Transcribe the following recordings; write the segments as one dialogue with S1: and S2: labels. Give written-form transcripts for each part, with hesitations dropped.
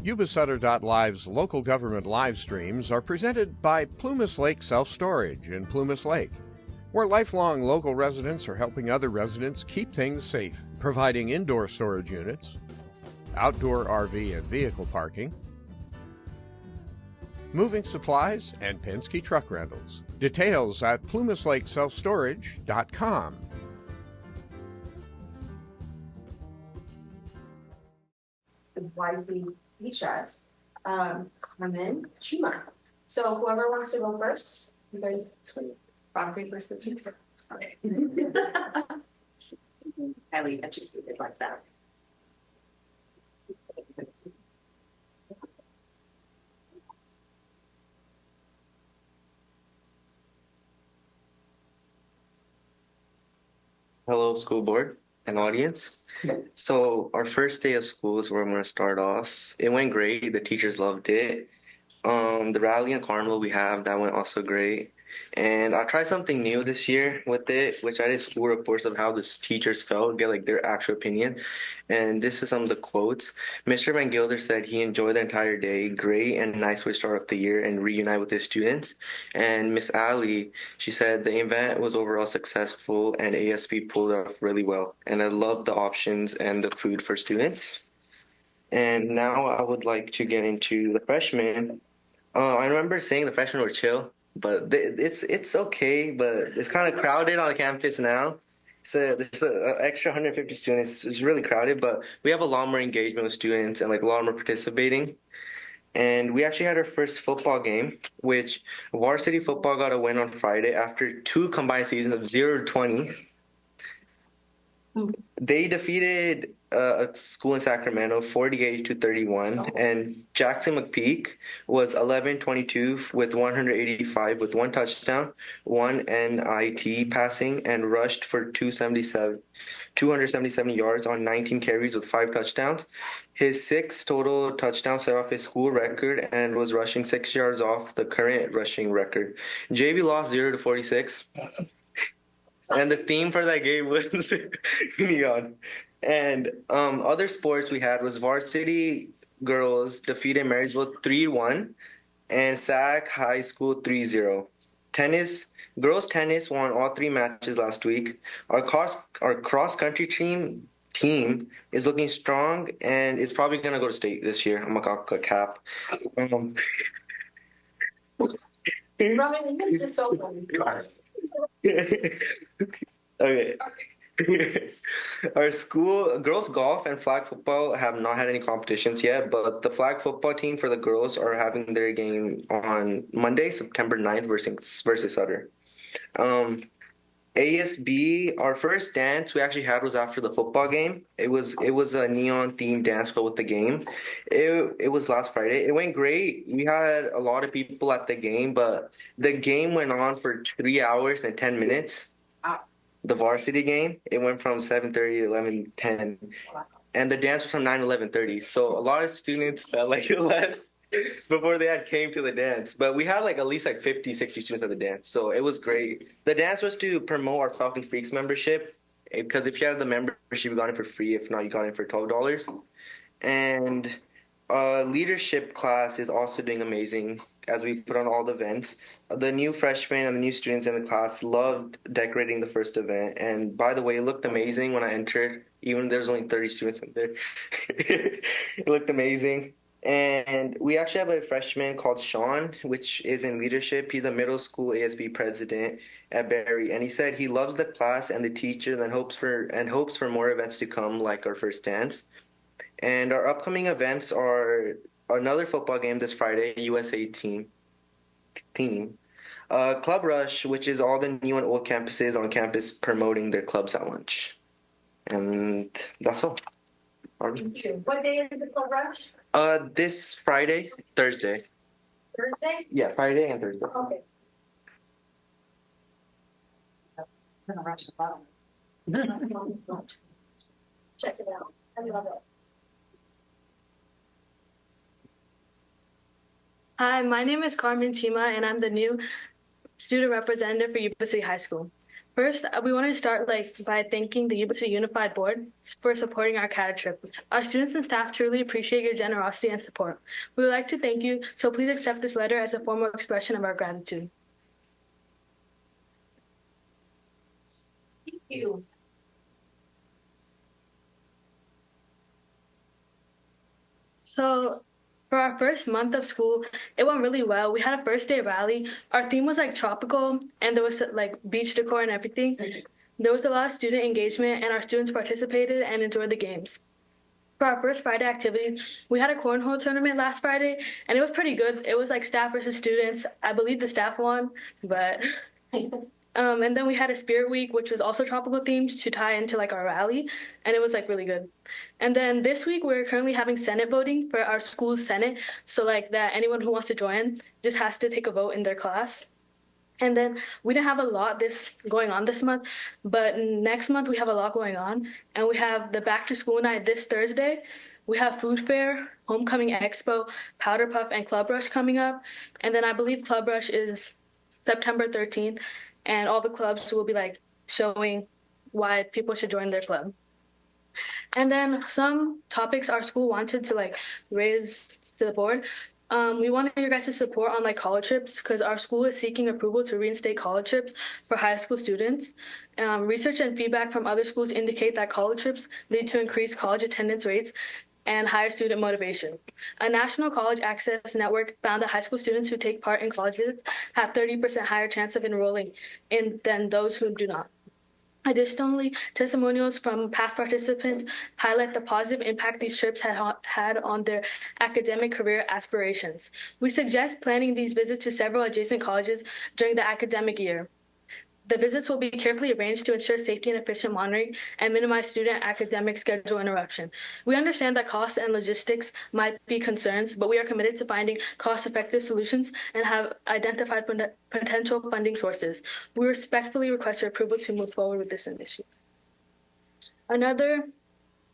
S1: Yuba-Sutter.live's local government live streams are presented by Plumas Lake Self-Storage in Plumas Lake, where lifelong local residents are helping other residents keep things safe, providing indoor storage units, outdoor RV and vehicle parking, moving supplies, and Penske truck rentals. Details at plumaslakeselfstorage.com.
S2: YC Beaches, Carmen Chima. So whoever wants to go first, you guys rock paper scissors. Okay. Highly educated like that.
S3: Hello, school board and audience. So our first day of school is where I'm going to start off. It went great. The teachers loved it. The rally and carnival we have, that went also great. And I tried something new this year with it, which I did school reports of how the teachers felt, get like their actual opinion. And this is some of the quotes. Mr. Van Gilder said he enjoyed the entire day, great and nice way to start off the year and reunite with his students. And Miss Ali, she said the event was overall successful and ASP pulled it off really well. And I love the options and the food for students. And now I would like to get into the freshmen. I remember saying the freshmen were chill, but it's okay, but it's kind of crowded on the campus now. So there's an extra 150 students. It's really crowded, but we have a lot more engagement with students and like a lot more participating. And we actually had our first football game, which varsity football got a win on Friday after 2 combined seasons of 0-20. They defeated a school in Sacramento 48-31, and Jackson McPeak was 11-22 with 185 with 1 touchdown, 1 NIT passing, and rushed for 277 yards on 19 carries with 5 touchdowns. His 6 total touchdowns set off his school record and was rushing 6 yards off the current rushing record. JV lost 0-46. And the theme for that game was neon. And other sports we had was varsity girls defeated Marysville 3-1 and Sac High School 3-0. Girls tennis won all 3 matches last week. Our cross country team is looking strong and is probably gonna go to state this year. I'm gonna call cap.
S2: Robin, you just so funny.
S3: Okay. Our school girls golf and flag football have not had any competitions yet, but the flag football team for the girls are having their game on Monday, September 9th versus Sutter. ASB, our first dance we actually had was after the football game. It was a neon themed dance go with the game. It was last Friday. It went great. We had a lot of people at the game, but the game went on for 3 hours and 10 minutes. The varsity game, it went from 7:30 to 11:10. And the dance was from 9 to 11:30. So a lot of students left before they came to the dance. But we had at least 50, 60 students at the dance. So it was great. The dance was to promote our Falcon Freaks membership, because if you have the membership, you got it for free. If not, you got it for $12. And leadership class is also doing amazing as we put on all the events. The new freshmen and the new students in the class loved decorating the first event. And by the way, it looked amazing when I entered, even there's only 30 students in there. It looked amazing. And we actually have a freshman called Sean, which is in leadership. He's a middle school ASB president at Barry. And he said he loves the class and the teachers and hopes for more events to come, like our first dance. And our upcoming events are another football game this Friday, USA team. Club Rush, which is all the new and old campuses on campus promoting their clubs at lunch. And that's all.
S2: Thank you. What day is the Club Rush?
S3: This Friday, Thursday.
S2: Thursday?
S3: Yeah, Friday and Thursday.
S2: Okay.
S4: Gonna rush as well.
S2: Check it out. I love it.
S5: Hi, my name is Carmen Chima, and I'm the new student representative for Yuba City High School. First, we want to start by thanking the Yuba-Sutter Unified Board for supporting our CAD trip. Our students and staff truly appreciate your generosity and support. We would like to thank you, so please accept this letter as a formal expression of our gratitude.
S2: Thank you.
S5: So, for our first month of school, it went really well. We had a first day rally. Our theme was tropical, and there was beach decor and everything. There was a lot of student engagement, and our students participated and enjoyed the games. For our first Friday activity, we had a cornhole tournament last Friday, and it was pretty good. It was staff versus students. I believe the staff won, but and then we had a spirit week, which was also tropical themed to tie into our rally, and it was really good. And then this week we're currently having Senate voting for our school's Senate, so that anyone who wants to join just has to take a vote in their class. And then we didn't have a lot going on this month, but next month we have a lot going on, and we have the back to school night this Thursday. We have food fair, homecoming expo, powder puff, and club rush coming up, and then I believe club rush is September 13th. And all the clubs will be showing why people should join their club. And then some topics our school wanted to raise to the board. We wanted your guys' support on college trips, because our school is seeking approval to reinstate college trips for high school students. Research and feedback from other schools indicate that college trips lead to increased college attendance rates and higher student motivation. A national college access network found that high school students who take part in college visits have 30% higher chance of enrolling than those who do not. Additionally, testimonials from past participants highlight the positive impact these trips had on their academic career aspirations. We suggest planning these visits to several adjacent colleges during the academic year. The visits will be carefully arranged to ensure safety and efficient monitoring and minimize student academic schedule interruption. We understand that cost and logistics might be concerns, but we are committed to finding cost-effective solutions and have identified potential funding sources. We respectfully request your approval to move forward with this initiative. Another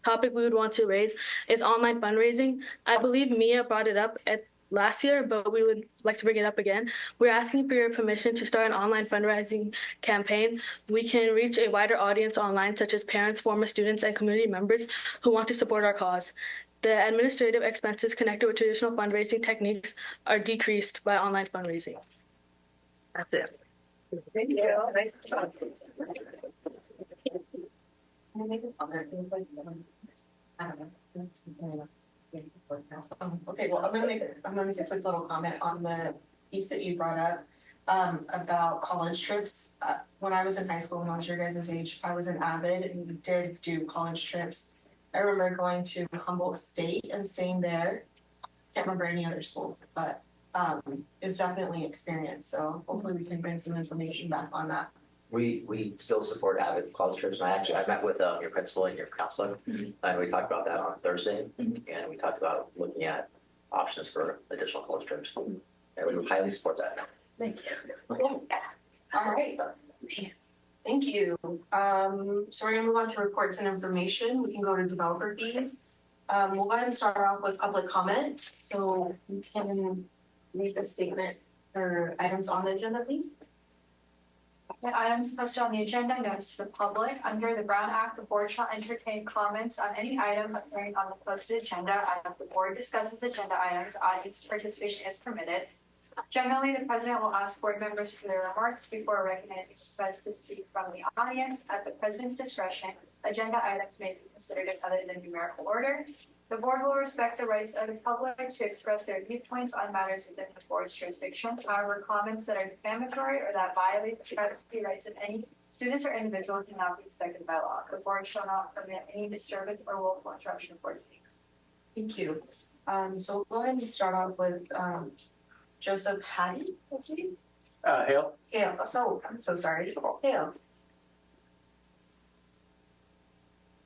S5: topic we would want to raise is online fundraising. I believe Mia brought it up last year, but we would like to bring it up again. We're asking for your permission to start an online fundraising campaign. We can reach a wider audience online, such as parents, former students, and community members who want to support our cause. The administrative expenses connected with traditional fundraising techniques are decreased by online fundraising. That's it.
S4: Thank you.
S2: Okay, well, I'm gonna make a quick little comment on the piece that you brought up about college trips. When I was in high school, when I was your guys' age, I was an avid and we did do college trips. I remember going to Humboldt State and staying there. Can't remember any other school, but it's definitely an experience. So hopefully we can bring some information back on that.
S6: We still support avid college trips, and I met with your principal and your counselor, and we talked about that on Thursday, and we talked about looking at options for additional college trips, and we would highly support that.
S2: Thank you. All right. Thank you. So we're gonna move on to reports and information. We can go to developer fees. We'll go ahead and start off with public comment. So you can read the statement or items on the agenda, please.
S7: The items posted on the agenda notice to the public. Under the Brown Act, the board shall entertain comments on any item appearing on the posted agenda. As the board discusses agenda items, audience participation is permitted. Generally, the president will ask board members for their remarks before recognizing requests to speak from the audience. At the president's discretion, agenda items may be considered in other than numerical order. The board will respect the rights of the public to express their viewpoints on matters within the board's jurisdiction. However, comments that are defamatory or that violate the privacy rights of any students or individuals cannot be protected by law. The board shall not permit any disturbance or willful interruption of board meetings.
S2: Thank you. So we'll go ahead and start off with Joseph Hattie.
S8: Hale.
S2: Hale. So I'm so sorry. Hale.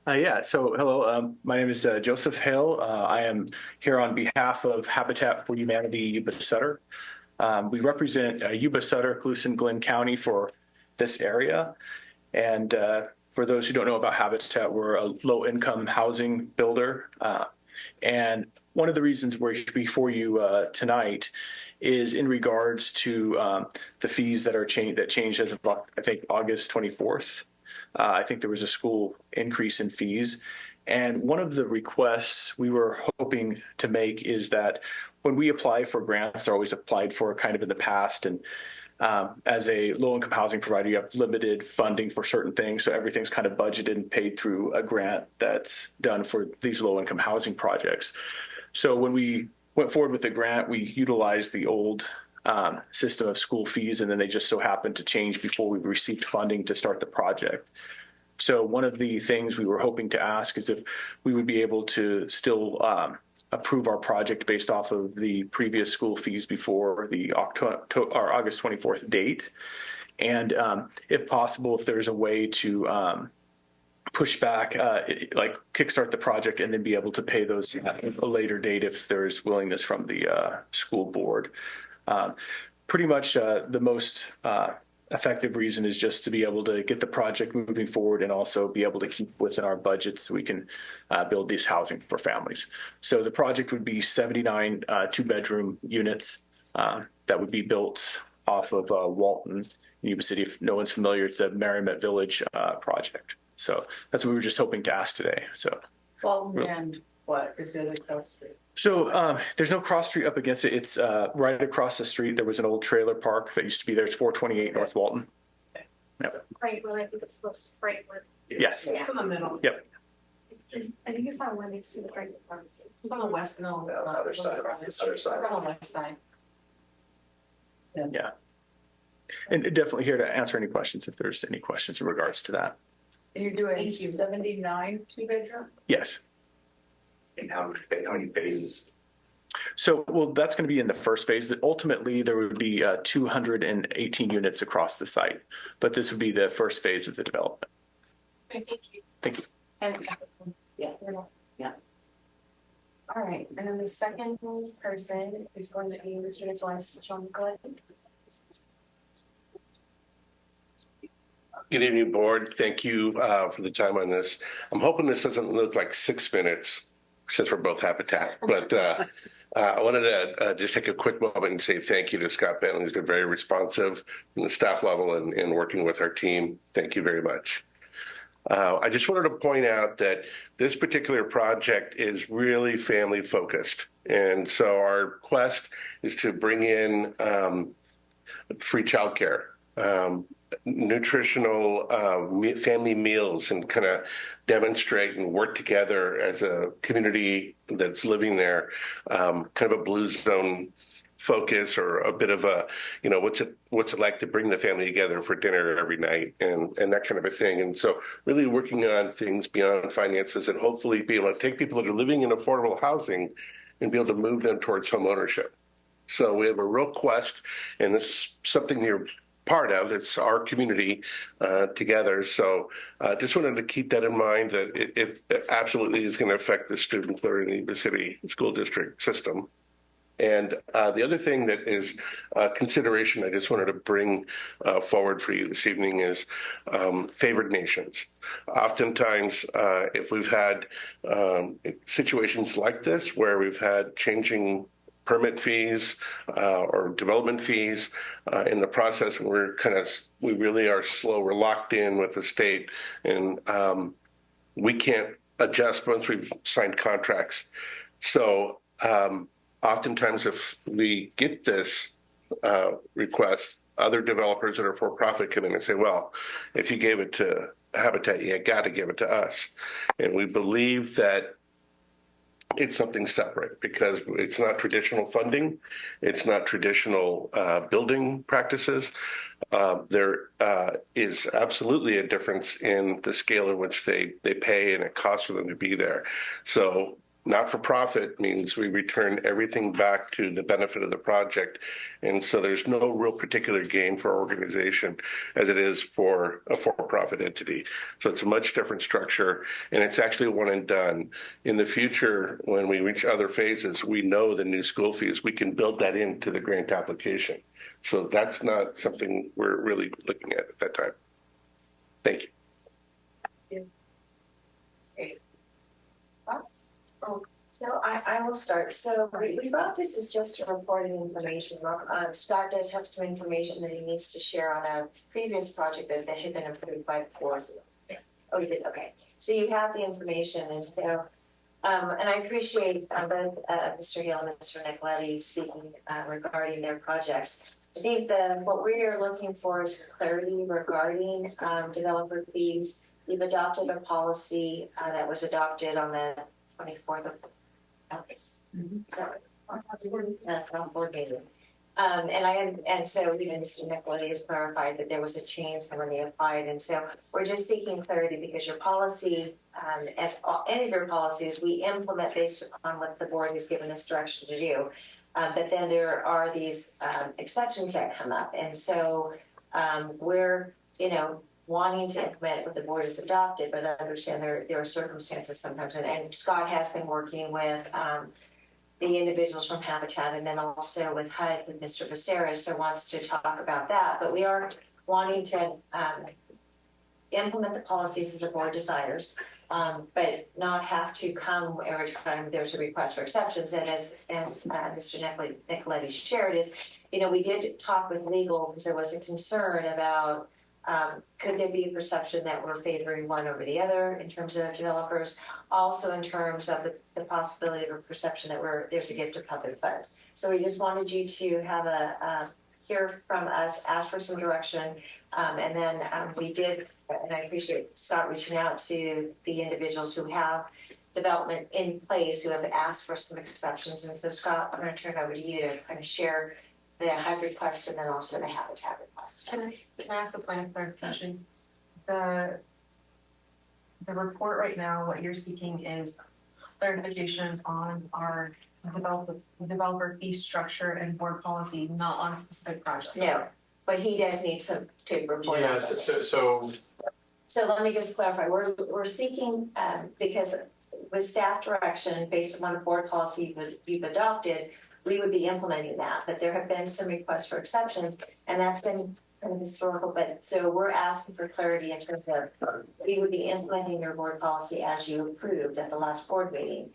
S8: Hello, my name is Joseph Hale. I am here on behalf of Habitat for Humanity Yuba-Sutter. We represent Yuba-Sutter, Colusa, and Glenn County for this area. And for those who don't know about Habitat, we're a low-income housing builder. And one of the reasons we're before you tonight is in regards to the fees that changed as of, I think, August 24th. I think there was a school increase in fees. And one of the requests we were hoping to make is that when we apply for grants, they're always applied for kind of in the past. And as a low-income housing provider, you have limited funding for certain things. So everything's kind of budgeted and paid through a grant that's done for these low-income housing projects. So when we went forward with the grant, we utilized the old system of school fees, and then they just so happened to change before we received funding to start the project. So one of the things we were hoping to ask is if we would be able to still approve our project based off of the previous school fees before the August 24th date. And if possible, if there's a way to push back, like kickstart the project and then be able to pay those at a later date if there's willingness from the school board. Pretty much the most effective reason is just to be able to get the project moving forward and also be able to keep within our budget so we can build this housing for families. So the project would be 79 two-bedroom units that would be built off of Walton, Yuba City. If no one's familiar, it's the Merrimack Village project. So that's what we were just hoping to ask today. So,
S4: Walton and what is it across the street?
S8: So there's no cross street up against it. It's right across the street. There was an old trailer park that used to be there. It's 428 North Walton. Yep.
S7: Right, well, I think it's supposed to break with.
S8: Yes.
S4: It's in the middle.
S8: Yep.
S7: I think it's on when they see the break with pharmacy.
S4: It's on the west, no.
S6: On the other side, on the other side.
S4: It's on the west side.
S8: Yeah. And definitely here to answer any questions if there's any questions in regards to that.
S4: And you're doing 79 two-bedroom?
S8: Yes.
S6: And how many phases?
S8: So, well, that's going to be in the first phase. Ultimately, there would be 218 units across the site, but this would be the first phase of the development.
S2: Okay, thank you.
S8: Thank you.
S2: And,
S4: Yeah.
S2: all right, and then the second person is going to be Mr. Nicholas John Glenn.
S9: Good evening, board. Thank you for the time on this. I'm hoping this doesn't look like 6 minutes since we're both Habitat, but I wanted to just take a quick moment and say thank you to Scott Bentley. He's been very responsive in the staff level and working with our team. Thank you very much. I just wanted to point out that this particular project is really family focused. And so our quest is to bring in free childcare, nutritional family meals, and kind of demonstrate and work together as a community that's living there, kind of a blue zone focus, or a bit of a, what's it like to bring the family together for dinner every night, and that kind of a thing. And so really working on things beyond finances, and hopefully be able to take people that are living in affordable housing and be able to move them towards home ownership. So we have a real quest, and this is something you're part of. It's our community together. So just wanted to keep that in mind, that it absolutely is going to affect the students that are in the city school district system. And the other thing that is consideration I just wanted to bring forward for you this evening is favored nations. Oftentimes, if we've had situations like this where we've had changing permit fees or development fees in the process, and we really are slow. We're locked in with the state, and we can't adjust once we've signed contracts. So oftentimes, if we get this request, other developers that are for-profit come in and say, well, if you gave it to Habitat, you got to give it to us. And we believe that it's something separate, because it's not traditional funding. It's not traditional building practices. There is absolutely a difference in the scale in which they pay, and it costs for them to be there. So not-for-profit means we return everything back to the benefit of the project. And so there's no real particular gain for our organization as it is for a for-profit entity. So it's a much different structure, and it's actually one and done. In the future, when we reach other phases, we know the new school fees, we can build that into the grant application. So that's not something we're really looking at that time. Thank you.
S2: Oh,
S10: So I will start. So we brought this as just a reporting information. Scott does have some information that he needs to share on a previous project that had been approved by the boards. Oh, you did? Okay. So you have the information, and so and I appreciate both Mr. Hill and Mr. Nicoletti speaking regarding their projects. I think what we are looking for is clarity regarding developer fees. We've adopted a policy that was adopted on the 24th of August. Sorry, that's not board meeting. And so even Mr. Nicoletti has clarified that there was a change from when they applied, and so we're just seeking clarity because your policy, as any of your policies, we implement based upon what the board has given us direction to do. But then there are these exceptions that come up, and so we're wanting to implement what the board has adopted, but I understand there are circumstances sometimes, and Scott has been working with the individuals from Habitat, and then also with HUD, with Mr. Viceres, so wants to talk about that. But we are wanting to implement the policies as the board desires, but not have to come every time there's a request for exceptions. And as Mr. Nicoletti shared is, we did talk with legal because there was a concern about could there be a perception that we're favoring one over the other in terms of developers, also in terms of the possibility of a perception that there's a gift of public funds. So we just wanted you to have hear from us, ask for some direction, and then we did, and I appreciate Scott reaching out to the individuals who have development in place who have asked for some exceptions. And so Scott, I'm going to turn it over to you to kind of share the HUD request and then also the Habitat request.
S2: Can I ask a point of clarification? The report right now, what you're seeking is clarification on our developer fee structure and board policy, not on specific projects.
S10: No, but he does need to report.
S11: Yes,
S10: So let me just clarify. We're seeking because with staff direction based upon a board policy you've adopted, we would be implementing that. But there have been some requests for exceptions, and that's been kind of historical. But so we're asking for clarity in terms of we would be implementing your board policy as you approved at the last board meeting.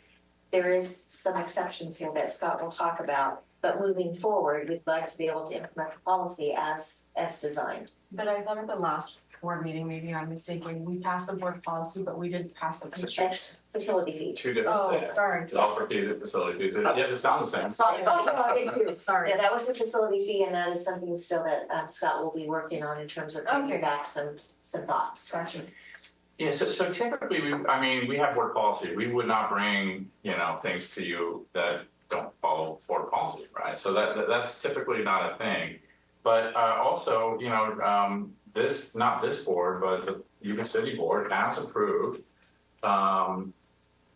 S10: There is some exceptions here that Scott will talk about, but moving forward, we'd like to be able to implement the policy as designed.
S2: But I thought at the last board meeting, maybe I'm mistaken, we passed the board policy, but we didn't pass the fee structure.
S10: That's facility fees.
S11: two different things.
S2: Sorry.
S11: Developer fees and facility fees. It sounds the same.
S10: Sorry, I did too.
S2: Sorry.
S10: Yeah, that was a facility fee, and that is something still that Scott will be working on in terms of bringing back some thoughts.
S2: Gotcha.
S11: Yeah, so typically we have board policy. We would not bring, things to you that don't follow board policy, right? So that's typically not a thing. But also, not this board, but the Yuba City board has approved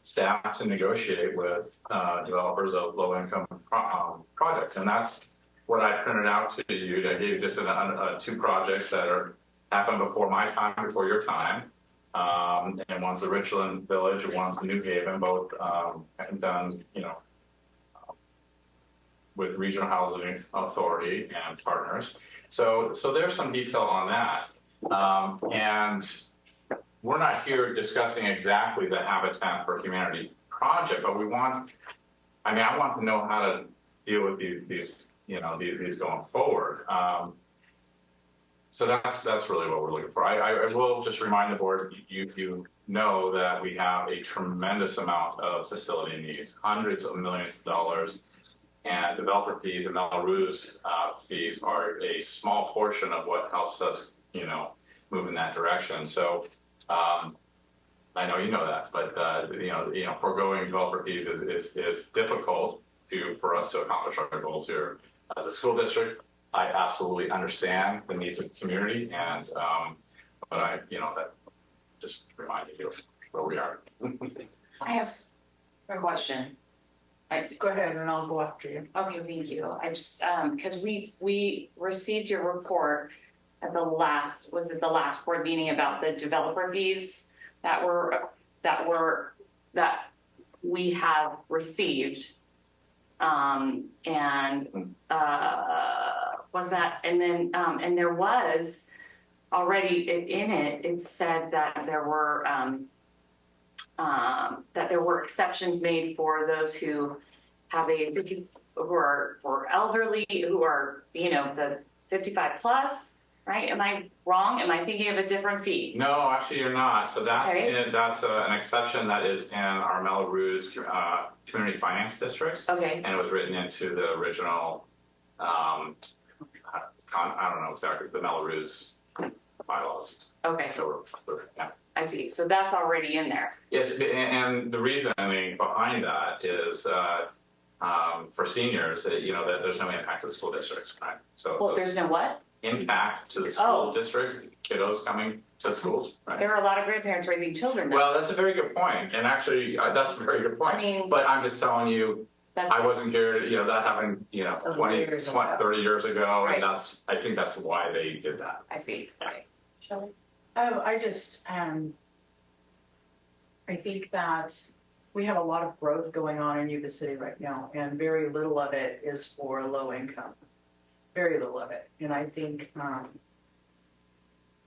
S11: staff to negotiate with developers of low-income projects, and that's what I printed out to you. I gave you just two projects that happened before my time, before your time. And one's the Richland Village, and one's the New Haven, both done, with Regional Housing Authority and partners. So there's some detail on that. And we're not here discussing exactly the Habitat for Humanity project, but I want to know how to deal with these going forward. So that's really what we're looking for. I will just remind the board, you know that we have a tremendous amount of facility needs, hundreds of millions of dollars, and developer fees and Melrose fees are a small portion of what helps us, move in that direction. So I know you know that, but foregoing developer fees is difficult for us to accomplish our goals here. The school district, I absolutely understand the needs of the community, and but that just reminded you where we are.
S4: I have a question. Go ahead and I'll go after you. Okay, thank you. I just because we received your report at the last board meeting about the developer fees that we have received, was that, and then and there was already in it said that there were that there were exceptions made for those who have who are elderly, who are, the 55 plus, right? Am I wrong? Am I thinking of a different fee?
S11: No, actually you're not. So that's
S4: Okay.
S11: that's an exception that is in our Melrose community finance districts.
S4: Okay.
S11: And it was written into the original, I don't know exactly, the Melrose bylaws.
S4: Okay.
S11: So yeah.
S4: I see. So that's already in there.
S11: Yes, and the reasoning behind that is for seniors, that there's no impact to the school districts, right? So
S4: There's no what?
S11: impact to the school districts, kiddos coming to schools, right?
S4: There are a lot of grandparents raising children now.
S11: Well, that's a very good point, and actually, that's a very good point.
S4: I mean,
S11: but I'm just telling you, I wasn't here. That happened, 20,
S10: years ago.
S11: 30 years ago,
S4: Right.
S11: and I think that's why they did that.
S4: I see. Okay.
S10: Shelley?
S12: I just, I think that we have a lot of growth going on in Yuba City right now, and very little of it is for low income. Very little of it. And I think,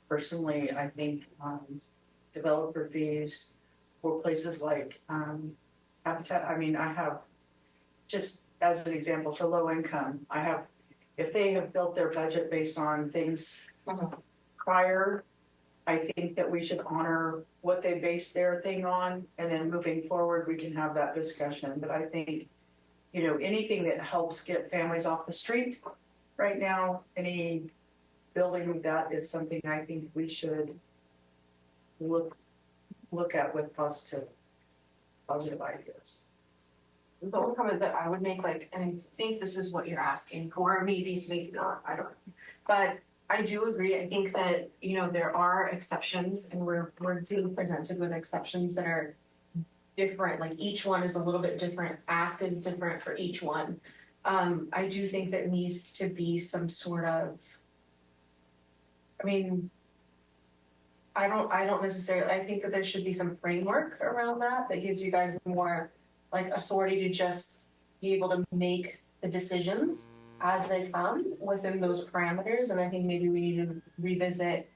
S12: personally, developer fees for places like Habitat, I have, just as an example, for low income, if they have built their budget based on things prior, I think that we should honor what they base their thing on, and then moving forward, we can have that discussion. But I think, anything that helps get families off the street right now, any building that is something I think we should look at with positive ideas.
S2: The one comment that I would make, and I think this is what you're asking for, maybe not, I don't know. But I do agree, I think that, there are exceptions, and we're being presented with exceptions that are different, like each one is a little bit different, ask is different for each one. I do think there needs to be some sort of, I don't necessarily, I think that there should be some framework around that gives you guys more authority to just be able to make the decisions as they come within those parameters. And I think maybe we need to revisit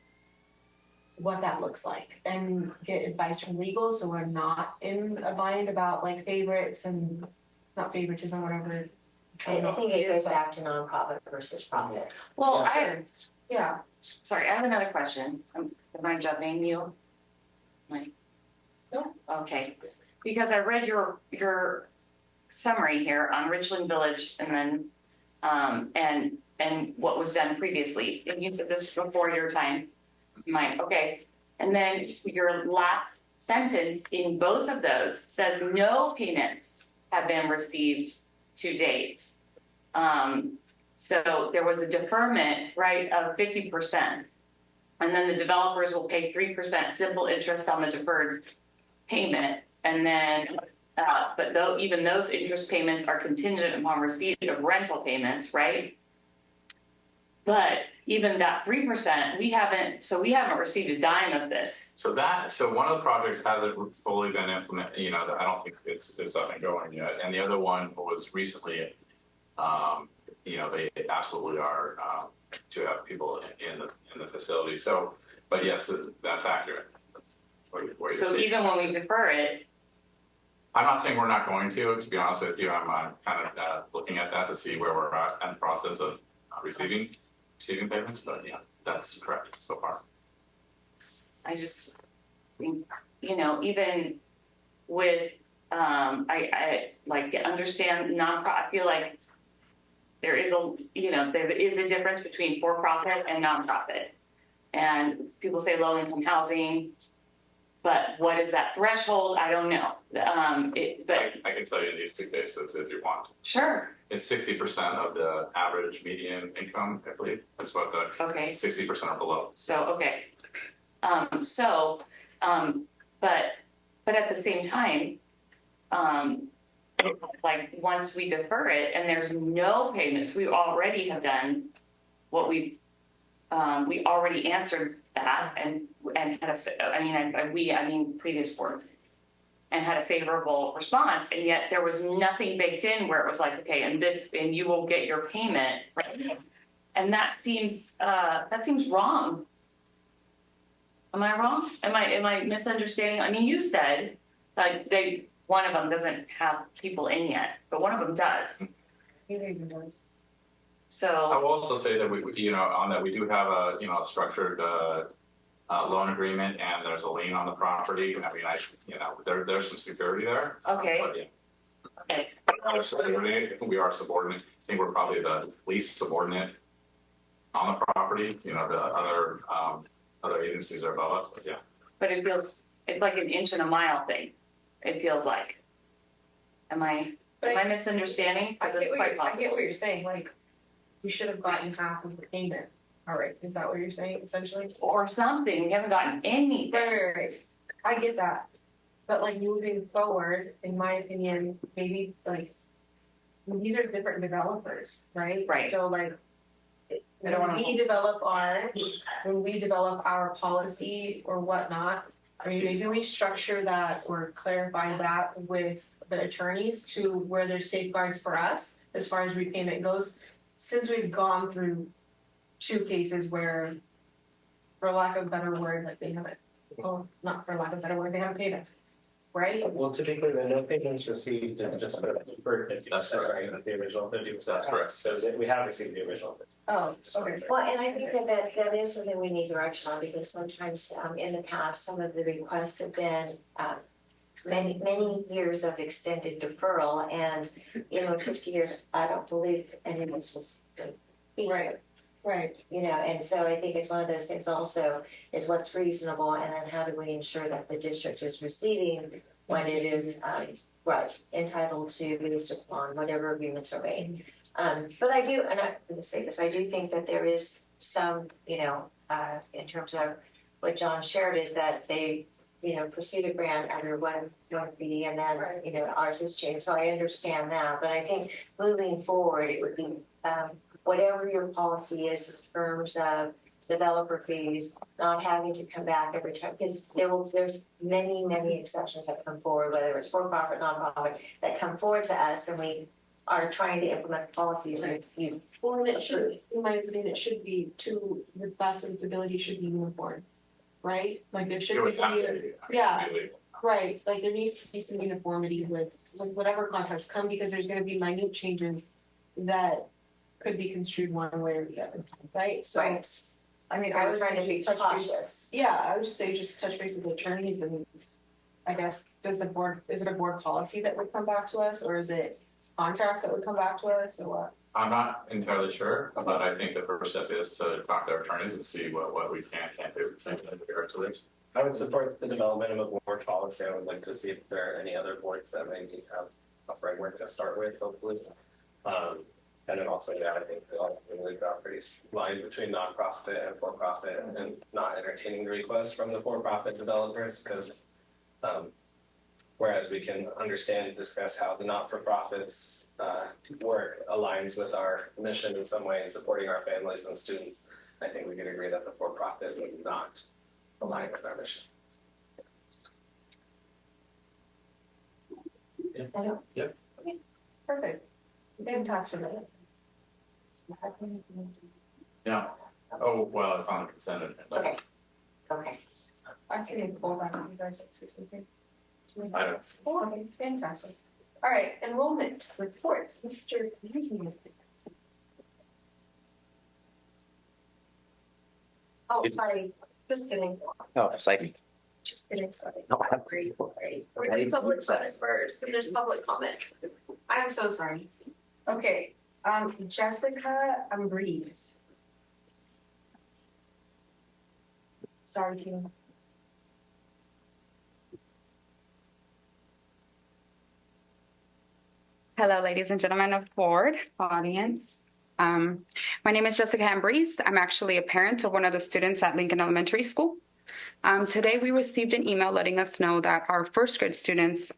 S2: what that looks like and get advice from legal, so we're not in a bind about favorites and not favoritism, whatever.
S10: I think it goes back to nonprofit versus profit.
S4: Well,
S2: Yeah.
S4: Sorry, I have another question. Am I jumping you? No. Okay. Because I read your summary here on Richland Village, and then and what was done previously. And you said this before your time. Mine. Okay. And then your last sentence in both of those says no payments have been received to date. So there was a deferment, right, of 50%. And then the developers will pay 3% simple interest on the deferred payment. And then, but even those interest payments are contingent upon receipt of rental payments, right? But even that 3%, we haven't received a dime of this.
S11: So one of the projects hasn't fully been implemented. I don't think it's up and going yet. And the other one was recently, they absolutely are to have people in the facility. So, but yes, that's accurate.
S4: So even when we defer it,
S11: I'm not saying we're not going to be honest with you. I'm kind of looking at that to see where we're at in the process of receiving payments, but yeah, that's correct so far.
S4: I just think, even with, I understand nonprofit, I feel like there is a difference between for-profit and nonprofit. And people say low-income housing, but what is that threshold? I don't know.
S11: I can tell you in these two cases if you want.
S4: Sure.
S11: It's 60% of the average median income, I believe. That's what the 60% are below.
S4: So okay. But at the same time, once we defer it and there's no payments, we already have done what we already answered that and had previous boards and had a favorable response, and yet there was nothing baked in where it was like, okay, and you will get your payment, right? And that seems wrong. Am I wrong? Am I misunderstanding? I mean, you said Like one of them doesn't have people in yet, but one of them does.
S2: It even does.
S4: So
S11: I will also say that we on that we do have a structured loan agreement, and there's a lien on the property. I mean, there's some security there.
S4: okay,
S11: But, yeah.
S4: okay.
S11: We are subordinate. I think we're probably the least subordinate on the property. The other agencies are above us, but yeah.
S4: But it's like an inch and a mile thing. It feels like. Am I misunderstanding? Because it's quite possible.
S2: I get what you're saying. Like, we should have gotten half of the payment. All right, is that what you're saying essentially?
S4: Or something. We haven't gotten anything.
S2: Right. I get that, but like moving forward, in my opinion, maybe like these are different developers, right?
S4: Right.
S2: So like, when we develop our policy or whatnot, I mean, maybe we structure that or clarify that with the attorneys to where there's safeguards for us as far as repayment goes, since we've gone through 2 cases where, for lack of a better word, like they haven't, well, not for lack of a better word, they haven't paid us, right?
S13: Well, typically the no payments received is just for 50%, right? The original 50%.
S11: That's correct.
S13: So we have received the original 50%.
S2: Oh, okay.
S10: Well, and I think that is something we need direction on, because sometimes in the past, some of the requests have been many years of extended deferral, and 50 years, I don't believe any of this was good.
S2: Right.
S10: And so I think it's one of those things also is what's reasonable, and then how do we ensure that the district is receiving what it is entitled to based upon whatever agreements are made. But I do, and I'm going to say this, I do think that there is some, in terms of what John shared, is that they, pursued a grant under one fee, and then, ours has changed. So I understand that, but I think moving forward, it would be whatever your policy is in terms of developer fees, not having to come back every time, because there's many exceptions that come forward, whether it's for-profit, non-profit, that come forward to us, and we are trying to implement policies.
S2: Well, and it should, in my opinion, it should be to the best of its ability, should be uniform, right? Like there should be some, right, like there needs to be some uniformity with whatever contracts come, because there's gonna be minute changes that could be construed one way or the other, right? So, I mean, I was trying to be cautious. I would just say just touch base with the attorneys, and I guess, is it a board policy that would come back to us, or is it contracts that would come back to us, or what?
S11: I'm not entirely sure, but I think the first step is to talk to our attorneys and see what we can't do in regard to this.
S13: I would support the development of a board policy. I would like to see if there are any other boards that maybe have a framework to start with, hopefully. And then also, I think the ultimately boundaries line between nonprofit and for-profit, and not entertaining the requests from the for-profit developers, because whereas we can understand and discuss how the not-for-profits work aligns with our mission in some way in supporting our families and students, I think we can agree that the for-profit would not align with our mission.
S11: Yeah.
S2: Okay, perfect. Fantastic.
S11: Yeah. Oh, well, it's on the consent agenda.
S10: Okay.
S2: I can pull back on you guys at 63.
S11: I don't.
S2: Okay, fantastic. All right, enrollment report, Mr. Yuba-Sutter. Oh, sorry, just kidding.
S6: Oh, it's like,
S2: Just kidding, sorry.
S6: no, I'm
S2: Great. We're doing public comments first, and there's public comment. I'm so sorry. Okay, Jessica Breeze. Sorry, Tina.
S14: Hello, ladies and gentlemen of board, audience. My name is Jessica Breeze. I'm actually a parent of one of the students at Lincoln Elementary School. Today, we received an email letting us know that our first grade students,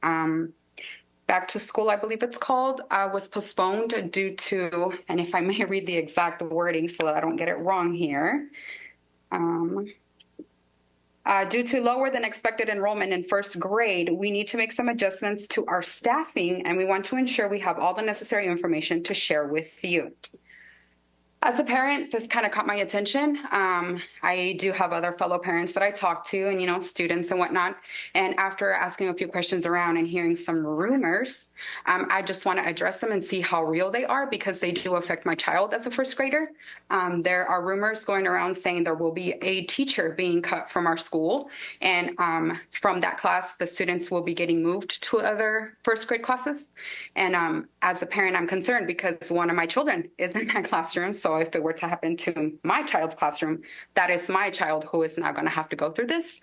S14: back to school, I believe it's called, was postponed due to, and if I may read the exact wording so that I don't get it wrong here, due to lower than expected enrollment in first grade, we need to make some adjustments to our staffing, and we want to ensure we have all the necessary information to share with you. As a parent, this kind of caught my attention. I do have other fellow parents that I talk to and, students and whatnot. And after asking a few questions around and hearing some rumors, I just want to address them and see how real they are because they do affect my child as a first grader. There are rumors going around saying there will be a teacher being cut from our school. And from that class, the students will be getting moved to other first grade classes. And as a parent, I'm concerned because one of my children is in that classroom. So if it were to happen to my child's classroom, that is my child who is now going to have to go through this.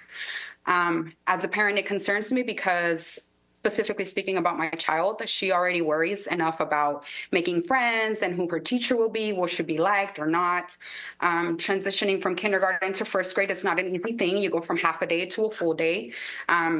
S14: As a parent, it concerns me because specifically speaking about my child, she already worries enough about making friends and who her teacher will be, will she be liked or not. Transitioning from kindergarten to first grade is not an easy thing. You go from half a day to a full day.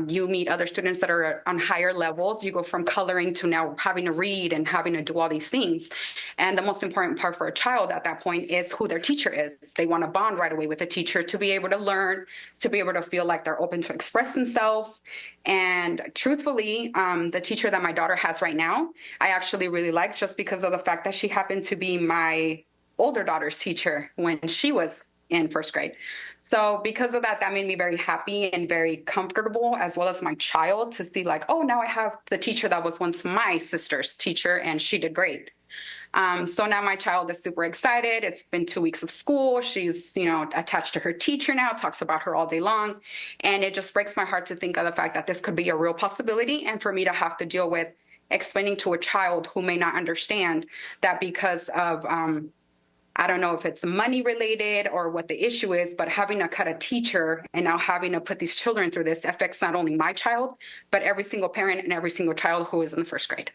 S14: You meet other students that are on higher levels. You go from coloring to now having to read and having to do all these things. And the most important part for a child at that point is who their teacher is. They want to bond right away with the teacher to be able to learn, to be able to feel like they're open to express themselves. And truthfully, the teacher that my daughter has right now, I actually really like just because of the fact that she happened to be my older daughter's teacher when she was in first grade. So because of that, that made me very happy and very comfortable, as well as my child, to see like, oh, now I have the teacher that was once my sister's teacher and she did great. So now my child is super excited. It's been 2 weeks of school. She's, attached to her teacher now, talks about her all day long. And it just breaks my heart to think of the fact that this could be a real possibility. And for me to have to deal with explaining to a child who may not understand that because of, I don't know if it's money related or what the issue is, but having to cut a teacher and now having to put these children through this affects not only my child, but every single parent and every single child who is in the first grade.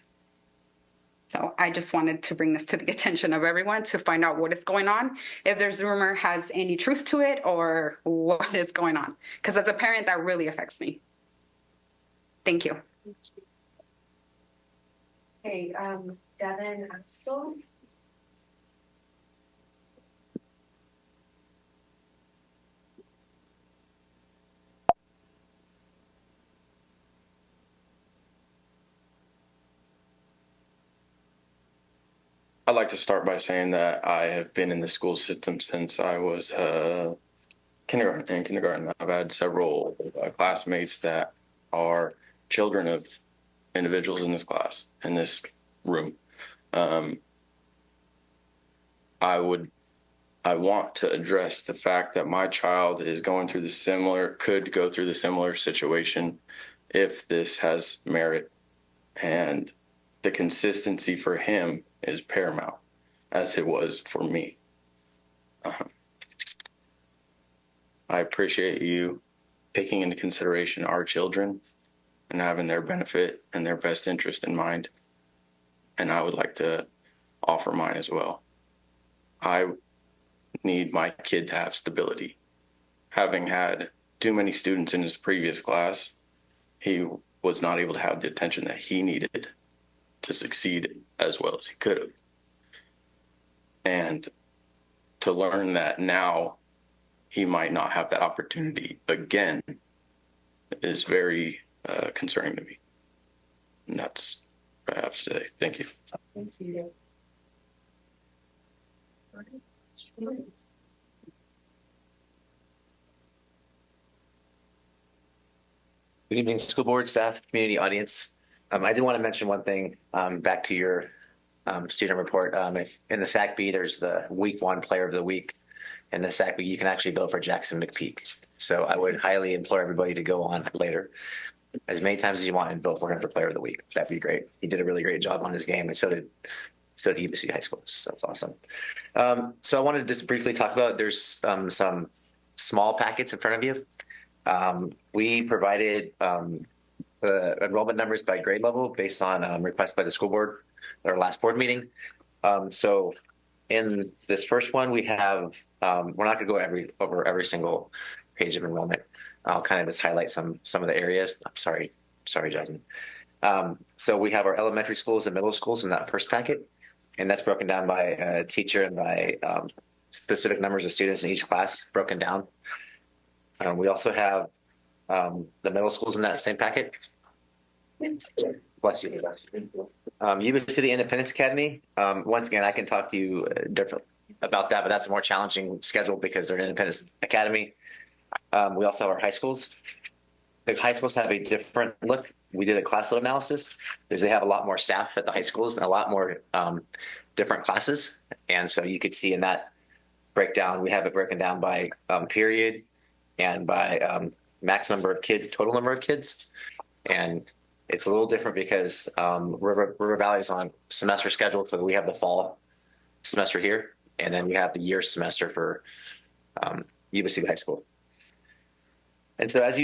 S14: So I just wanted to bring this to the attention of everyone to find out what is going on, if there's rumor has any truth to it or what is going on. Because as a parent, that really affects me. Thank you.
S10: Hey, Devin, I'm still.
S15: I'd like to start by saying that I have been in the school system since I was kindergarten. I've had several classmates that are children of individuals in this class, in this room. I want to address the fact that my child is going through could go through the similar situation if this has merit, and the consistency for him is paramount, as it was for me. I appreciate you taking into consideration our children and having their benefit and their best interest in mind. And I would like to offer mine as well. I need my kid to have stability. Having had too many students in his previous class, he was not able to have the attention that he needed to succeed as well as he could have. And to learn that now he might not have that opportunity again is very concerning to me. And that's what I have to say. Thank you.
S12: Thank you.
S6: Good evening, school board, staff, community, audience. I did want to mention one thing back to your student report. In the SACB, there's the week 1 player of the week. In the SACB, you can actually vote for Jackson McPeak. So I would highly implore everybody to go on later as many times as you want and vote for him for player of the week. That'd be great. He did a really great job on his game, and so did Yuba-Sutter High School. So that's awesome. So I wanted to just briefly talk about, there's some small packets in front of you. We provided the enrollment numbers by grade level based on requests by the school board at our last board meeting. So in this first one, we have, we're not going to go over every single page of enrollment. I'll kind of just highlight some of the areas. I'm sorry, Jasmine. So we have our elementary schools and middle schools in that first packet, and that's broken down by teacher and by specific numbers of students in each class broken down. We also have the middle schools in that same packet. Bless you. Yuba City Independence Academy. Once again, I can talk to you about that, but that's a more challenging schedule because they're an independent academy. We also have our high schools. The high schools have a different look. We did a class load analysis because they have a lot more staff at the high schools and a lot more different classes. And so you could see in that breakdown, we have it broken down by period and by max number of kids, total number of kids. And it's a little different because River Valley is on semester schedule. So we have the fall semester here, and then we have the year semester for Yuba-Sutter High School. And so as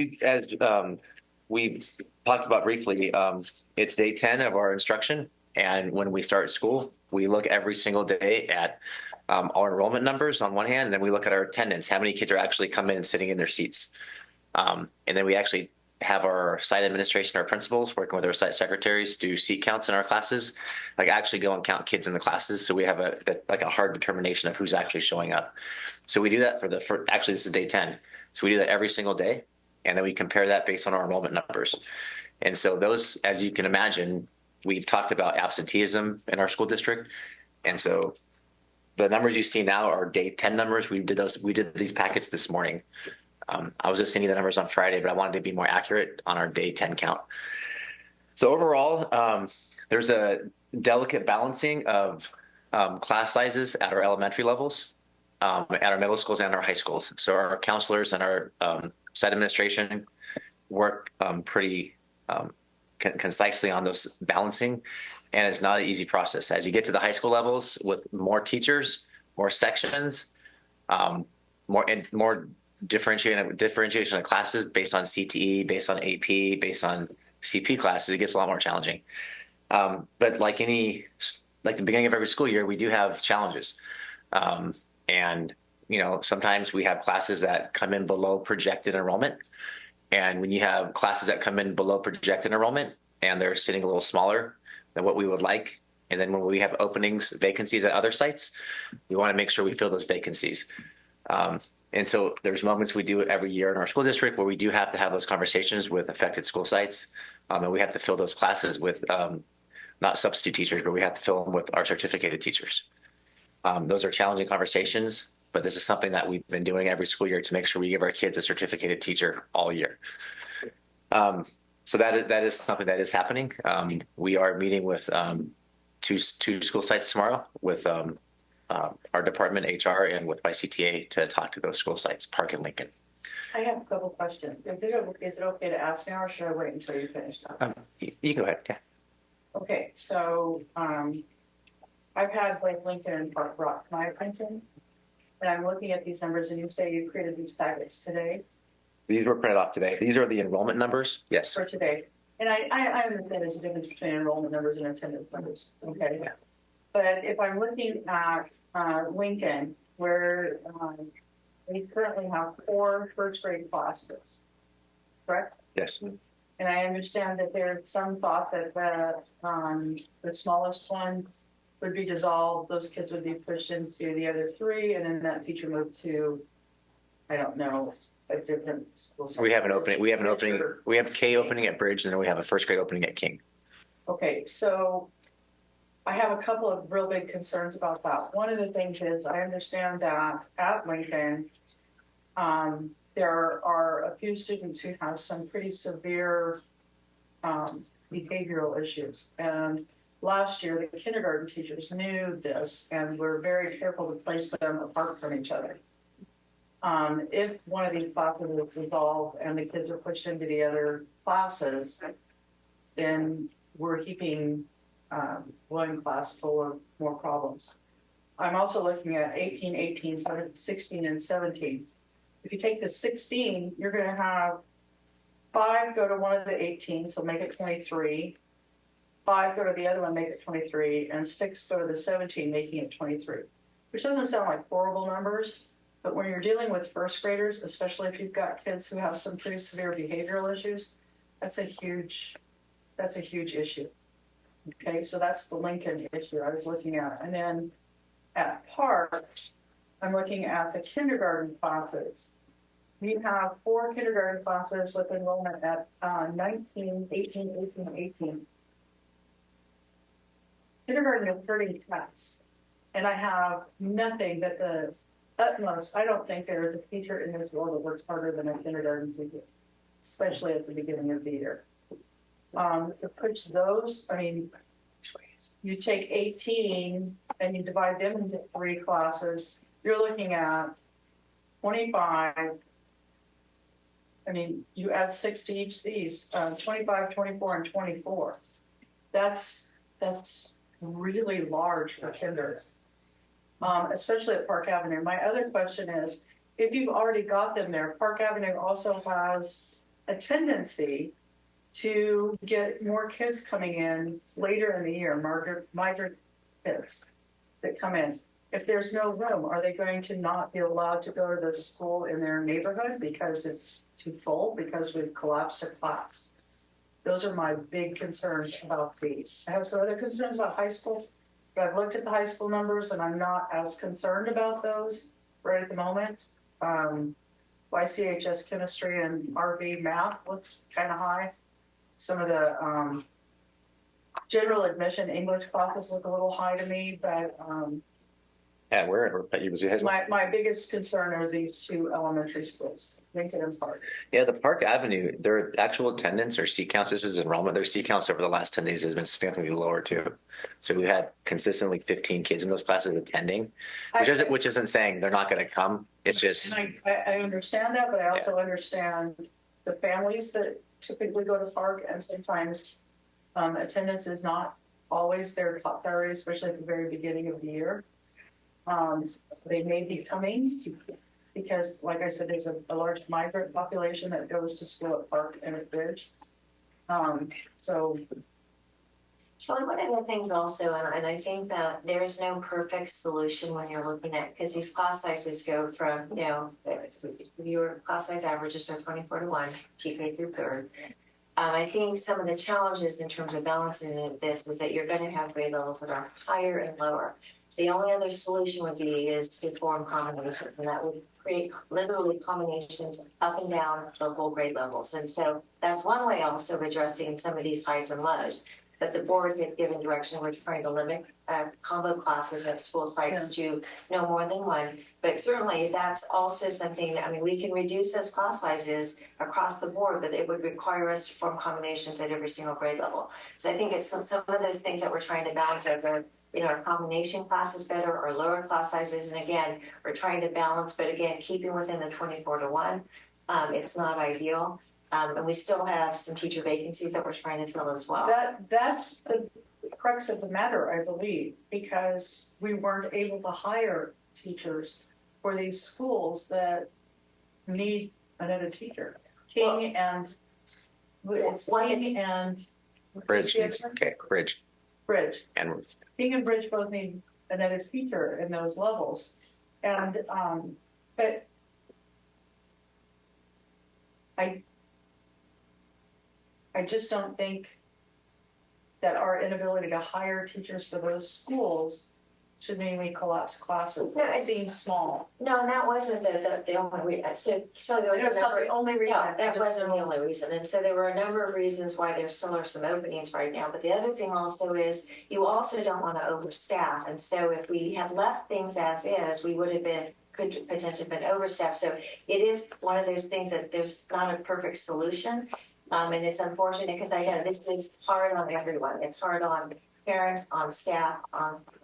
S6: we've talked about briefly, it's day 10 of our instruction. And when we start school, we look every single day at our enrollment numbers on one hand, and then we look at our attendance, how many kids are actually coming and sitting in their seats. And then we actually have our site administration, our principals, working with our site secretaries, do seat counts in our classes, like actually go and count kids in the classes. So we have a hard determination of who's actually showing up. So we do that actually this is day 10. So we do that every single day. And then we compare that based on our enrollment numbers. And so those, as you can imagine, we've talked about absenteeism in our school district. And so the numbers you see now are day 10 numbers. We did these packets this morning. I was just sending the numbers on Friday, but I wanted to be more accurate on our day 10 count. So overall, there's a delicate balancing of class sizes at our elementary levels, at our middle schools and our high schools. So our counselors and our site administration work pretty concisely on those balancing, and it's not an easy process. As you get to the high school levels with more teachers, more sections, more differentiation of classes based on CTE, based on AP, based on CP classes, it gets a lot more challenging. But like the beginning of every school year, we do have challenges. And, sometimes we have classes that come in below projected enrollment. And when you have classes that come in below projected enrollment and they're sitting a little smaller than what we would like, and then when we have vacancies at other sites, we want to make sure we fill those vacancies. And so there's moments we do it every year in our school district where we do have to have those conversations with affected school sites. And we have to fill those classes with not substitute teachers, but we have to fill them with our certificated teachers. Those are challenging conversations, but this is something that we've been doing every school year to make sure we give our kids a certificated teacher all year. So that is something that is happening. We are meeting with two school sites tomorrow with our department, HR, and with YCTA to talk to those school sites, Park and Lincoln.
S12: I have a couple questions. Is it okay to ask now, or should I wait until you finish?
S6: You go ahead. Yeah.
S12: Okay, so I've had Lincoln and Park brought to my attention, and I'm looking at these numbers, and you say you created these packets today.
S6: These were printed off today. These are the enrollment numbers. Yes.
S12: For today, and I understand there's a difference between enrollment numbers and attendance numbers. Okay. Yeah. But if I'm looking at Lincoln, where we currently have 4 first grade classes, correct?
S6: Yes.
S12: And I understand that there's some thought that the smallest one would be dissolved, those kids would be pushed into the other 3, and then that teacher moved to, I don't know, a different school.
S6: We have an opening. We have K opening at Bridge, and then we have a first grade opening at King.
S12: Okay, so I have a couple of real big concerns about that. One of the things is I understand that at Lincoln, there are a few students who have some pretty severe behavioral issues. And last year, the kindergarten teachers knew this and were very careful to place them apart from each other. If one of these classes is resolved and the kids are pushed into the other classes, then we're keeping one class full of more problems. I'm also looking at 18, 18, 16, and 17. If you take the 16, you're going to have 5 go to one of the 18, so make it 23. 5 go to the other one, make it 23, and 6 go to the 17, making it 23. Which doesn't sound like horrible numbers, but when you're dealing with first graders, especially if you've got kids who have some pretty severe behavioral issues, that's a huge issue. Okay, so that's the Lincoln issue I was looking at. And then at Park, I'm looking at the kindergarten classes. We have 4 kindergarten classes with enrollment at 19, 18, 18, 18. Kindergarten is 30 tests. And I have nothing but the utmost. I don't think there is a teacher in this world that works harder than a kindergarten teacher, especially at the beginning of the year. To push those, I mean, you take 18 and you divide them into 3 classes, you're looking at 25. I mean, you add 6 to each of these, 25, 24, and 24. That's really large for kinder, especially at Park Avenue. My other question is, if you've already got them there, Park Avenue also has a tendency to get more kids coming in later in the year, migrant kids that come in. If there's no room, are they going to not be allowed to go to the school in their neighborhood because it's too full, because we've collapsed a class? Those are my big concerns about these. I have some other concerns about high school, but I've looked at the high school numbers and I'm not as concerned about those right at the moment. YCHS chemistry and RV math looks kind of high. Some of the general admission English classes look a little high to me, but
S6: Yeah, we're at Yuba-Sutter.
S12: my biggest concern are these 2 elementary schools, Lincoln and Park.
S6: Yeah, the Park Avenue, their actual attendance or seat counts, this is enrollment, their seat counts over the last 10 days has been significantly lower too. So we had consistently 15 kids in those classes attending, which isn't saying they're not going to come. It's just.
S12: I understand that, but I also understand the families that typically go to Park, and sometimes attendance is not always their top priority, especially at the very beginning of the year. They may be coming because, like I said, there's a large migrant population that goes to school at Park and at Bridge.
S10: Sean, one of the things also, and I think that there's no perfect solution when you're looking at, because these class sizes go from, your class size averages are 24 to 1, GK through 3rd. I think some of the challenges in terms of balancing this is that you're going to have grade levels that are higher and lower. The only other solution would be is to form combinations, and that would create literally combinations up and down the whole grade levels. And so that's one way also of addressing some of these highs and lows. But the board had given direction, we're trying to limit combo classes at school sites to no more than 1. But certainly that's also something, I mean, we can reduce those class sizes across the board, but it would require us to form combinations at every single grade level. So I think it's some of those things that we're trying to balance over, our combination classes better or lower class sizes. And again, we're trying to balance, but again, keeping within the 24 to 1. It's not ideal. And we still have some teacher vacancies that we're trying to fill as well.
S12: That's the crux of the matter, I believe, because we weren't able to hire teachers for these schools that need another teacher. King and Bridge. Bridge.
S6: And
S12: King and Bridge both need another teacher in those levels. And but I just don't think that our inability to hire teachers for those schools should mean we collapse classes.
S10: No,
S12: it seems small.
S10: No, and that wasn't the only reason. So there was
S12: not the only reason.
S10: No, that wasn't the only reason. And so there were a number of reasons why there still are some openings right now. But the other thing also is you also don't want to overstaff. And so if we had left things as is, we could potentially been overstaffed. So it is one of those things that there's not a perfect solution. And it's unfortunate because I know this is hard on everyone. It's hard on parents, on staff,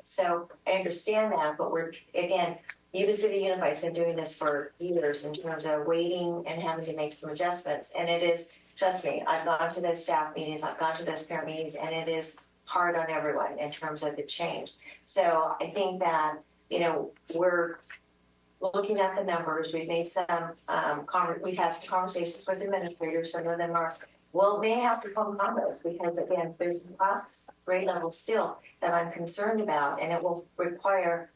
S10: so I understand that, but we're, again, Yuba-Sutter Unified has been doing this for years in terms of waiting and having to make some adjustments. And it is, trust me, I've gone to those staff meetings, I've gone to those parent meetings, and it is hard on everyone in terms of the change. So I think that, we're looking at the numbers. We've made some, we've had some conversations with administrators. Some of them may have to come combos because again, there's a class grade level still that I'm concerned about, and it will require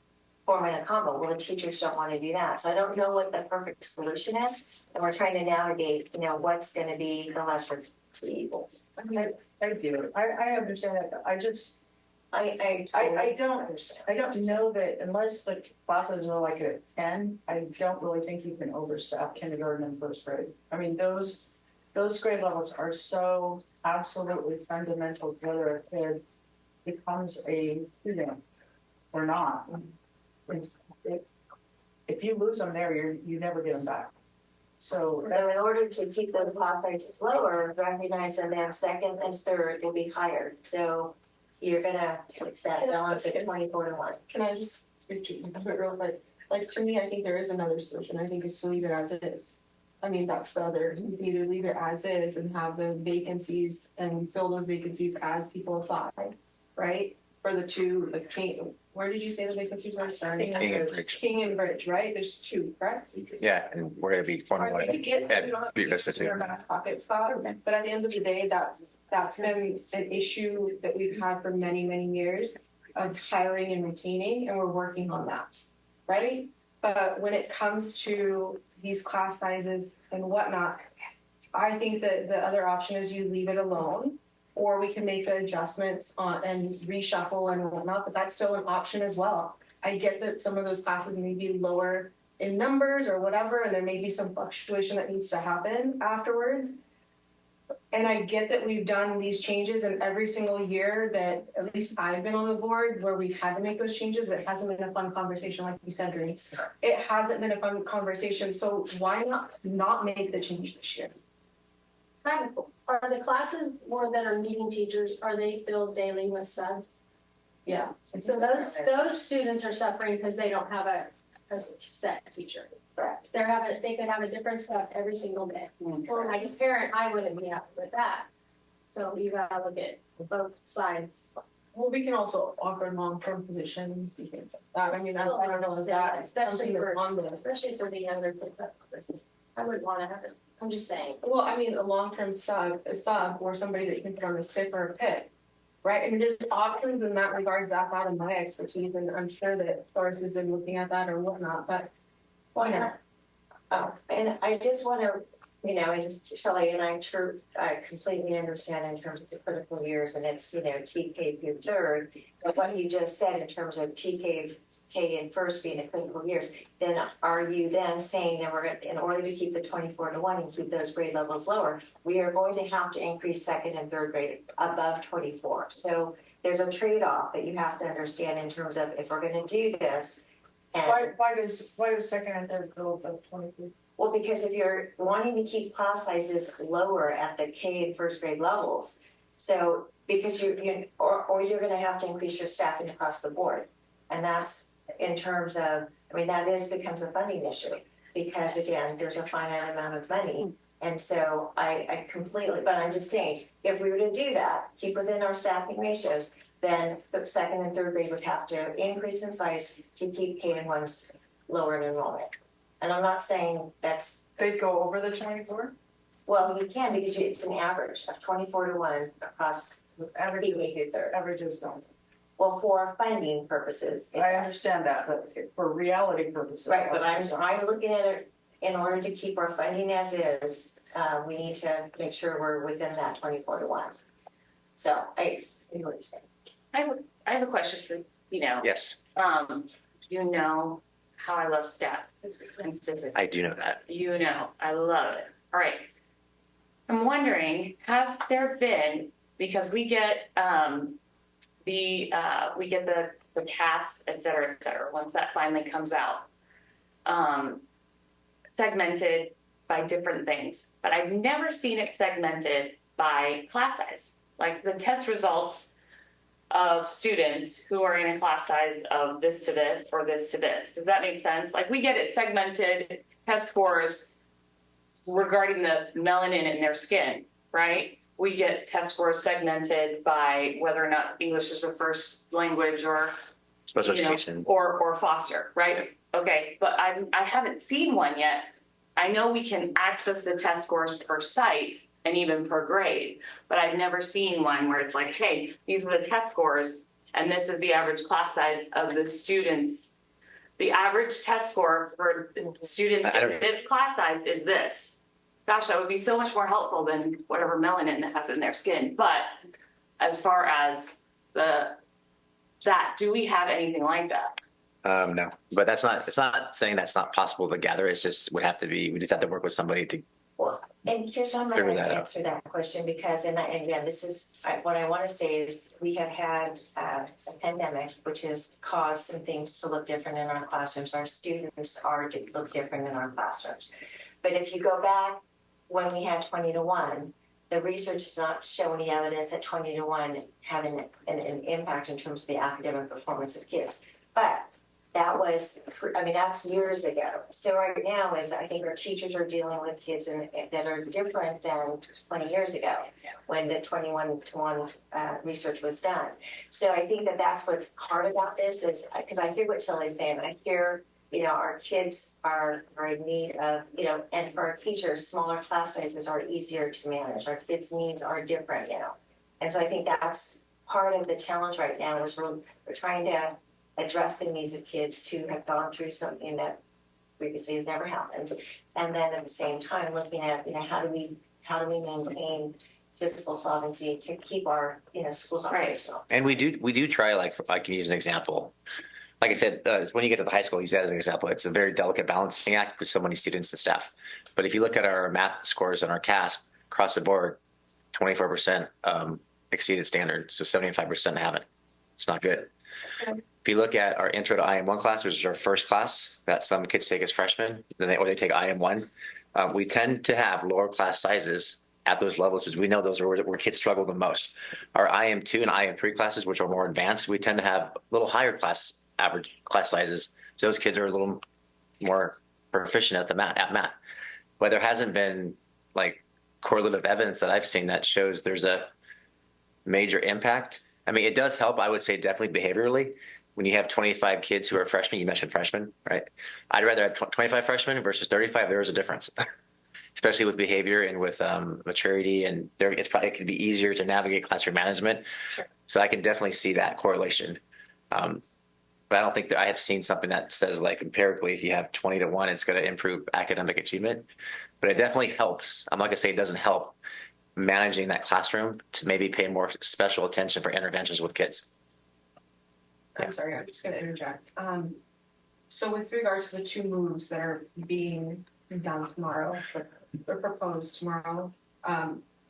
S10: forming a combo. Well, the teachers don't want to do that. So I don't know what the perfect solution is, and we're trying to navigate, what's going to be the lesser two evils.
S12: I do. I understand that. I don't know that unless the classes are like a 10, I don't really think you can overstaff kindergarten and first grade. I mean, those grade levels are so absolutely fundamental to whether a kid becomes a student. or not. If you lose them there, you never get them back. So
S10: in order to keep those class sizes lower, recognize that then second and third will be higher. So you're gonna, it's that balance of 24-1.
S2: Can I just speak to you real quick? Like, to me, I think there is another solution. I think it's to leave it as it is. I mean, that's the other, you can either leave it as is and have the vacancies and fill those vacancies as people apply, right? For the two, the King, where did you say the vacancies were? Sorry.
S6: King and Bridge.
S2: King and Bridge, right? There's two, correct?
S6: Yeah, and we're gonna be formulating be realistic.
S2: Pocket spot, but at the end of the day, that's been an issue that we've had for many, many years of hiring and retaining, and we're working on that, right? But when it comes to these class sizes and whatnot, I think that the other option is you leave it alone, or we can make the adjustments on and reshuffle and whatnot, but that's still an option as well. I get that some of those classes may be lower in numbers or whatever, and there may be some fluctuation that needs to happen afterwards. And I get that we've done these changes, and every single year that at least I've been on the board where we've had to make those changes, it hasn't been a fun conversation, like you said, Grace. It hasn't been a fun conversation, so why not make the change this year?
S16: Are the classes more that are needing teachers, are they filled daily with subs?
S2: Yeah.
S16: So those students are suffering because they don't have a set teacher. Correct. They could have a different sub every single day. Well, as a parent, I wouldn't be happy with that. So you gotta look at both sides.
S2: Well, we can also offer long-term positions, things like that. I mean, I don't know if that's something that's on the.
S16: Especially for the younger kids, I wouldn't wanna have it. I'm just saying.
S2: Well, I mean, a long-term sub or somebody that you can put on the stick or a pick, right? I mean, there's options in that regards. That's out of my expertise, and I'm sure that Doris has been looking at that or whatnot, but why not?
S10: And I just want to, and Shelley and I completely understand in terms of the critical years, and it's, TK through third. But what you just said in terms of TK and first being the critical years, then are you then saying that in order to keep the 24-1 and keep those grade levels lower, we are going to have to increase second and third grade above 24. So there's a trade-off that you have to understand in terms of if we're going to do this. And
S12: why does second and third go above 23?
S10: Well, because if you're wanting to keep class sizes lower at the K and first grade levels, so because you're going to have to increase your staffing across the board, and that's in terms of, that becomes a funding issue because again, there's a finite amount of money, and so I completely. But I'm just saying, if we were to do that, keep within our staffing ratios, then the second and third grade would have to increase in size to keep K and 1s lower in enrollment. And I'm not saying that's.
S12: They'd go over the 24?
S10: Well, you can because it's an average of 24-1 across
S12: Averages don't.
S10: Well, for funding purposes.
S12: I understand that, but for reality purposes.
S10: Right, but I'm looking at it in order to keep our funding as is, we need to make sure we're within that 24-1. So I know what you're saying.
S4: I have a question for
S6: Yes.
S4: How I love stats and statistics.
S6: I do know that.
S4: I love it. All right. I'm wondering, has there been, because we get the task, et cetera, once that finally comes out, segmented by different things, but I've never seen it segmented by class size, like the test results of students who are in a class size of this to this or this to this. Does that make sense? Like we get it segmented, test scores regarding the melanin in their skin, right? We get test scores segmented by whether or not English is a first language or
S6: special education
S4: or foster, right? Okay, but I haven't seen one yet. I know we can access the test scores per site and even per grade, but I've never seen one where it's like, hey, these are the test scores and this is the average class size of the students. The average test score for students in this class size is this. Gosh, that would be so much more helpful than whatever melanin that has in their skin. But as far as do we have anything like that?
S6: No, but it's not saying that's not possible to gather. It's just we just have to work with somebody to
S10: And here's how I'm
S6: figure
S10: going
S6: that
S10: to
S6: out.
S10: answer that question because, and again, what I want to say is we have had a pandemic, which has caused some things to look different in our classrooms. Our students look different in our classrooms. But if you go back when we had 20-1, the research does not show any evidence that 20-1 had an impact in terms of the academic performance of kids. But that was, that's years ago. So right now is I think our teachers are dealing with kids that are different than 20 years ago when the 21-1 research was done. So I think that that's what's hard about this is because I hear what Shelley's saying. I hear, our kids are in need of, and for our teachers, smaller class sizes are easier to manage. Our kids' needs are different, And so I think that's part of the challenge right now is we're trying to address the needs of kids who have gone through something that previously has never happened, and then at the same time looking at how do we maintain fiscal solvency to keep our schools operational.
S6: And we do try, like I can use an example. Like I said, when you get to the high school, use that as an example. It's a very delicate balancing act with so many students and staff. But if you look at our math scores and our CAS across the board, 24% exceeded standard, so 75% haven't. It's not good. If you look at our intro to IM1 class, which is our first class that some kids take as freshmen, or they take IM1, we tend to have lower class sizes at those levels because we know those are where kids struggle the most. Our IM2 and IM3 classes, which are more advanced, we tend to have a little higher average class sizes. So those kids are a little more proficient at math. But there hasn't been like correlative evidence that I've seen that shows there's a major impact. It does help, I would say, definitely behaviorally. When you have 25 kids who are freshmen, you mentioned freshmen, right? I'd rather have 25 freshmen versus 35. There is a difference, especially with behavior and with maturity. And it could be easier to navigate classroom management. Sure. So I can definitely see that correlation. But I don't think that I have seen something that says like empirically, if you have 20-1, it's going to improve academic achievement. But it definitely helps. I'm not going to say it doesn't help managing that classroom to maybe pay more special attention for interventions with kids.
S2: I'm sorry, I'm just going to interject. So with regards to the two moves that are being done tomorrow, or proposed tomorrow,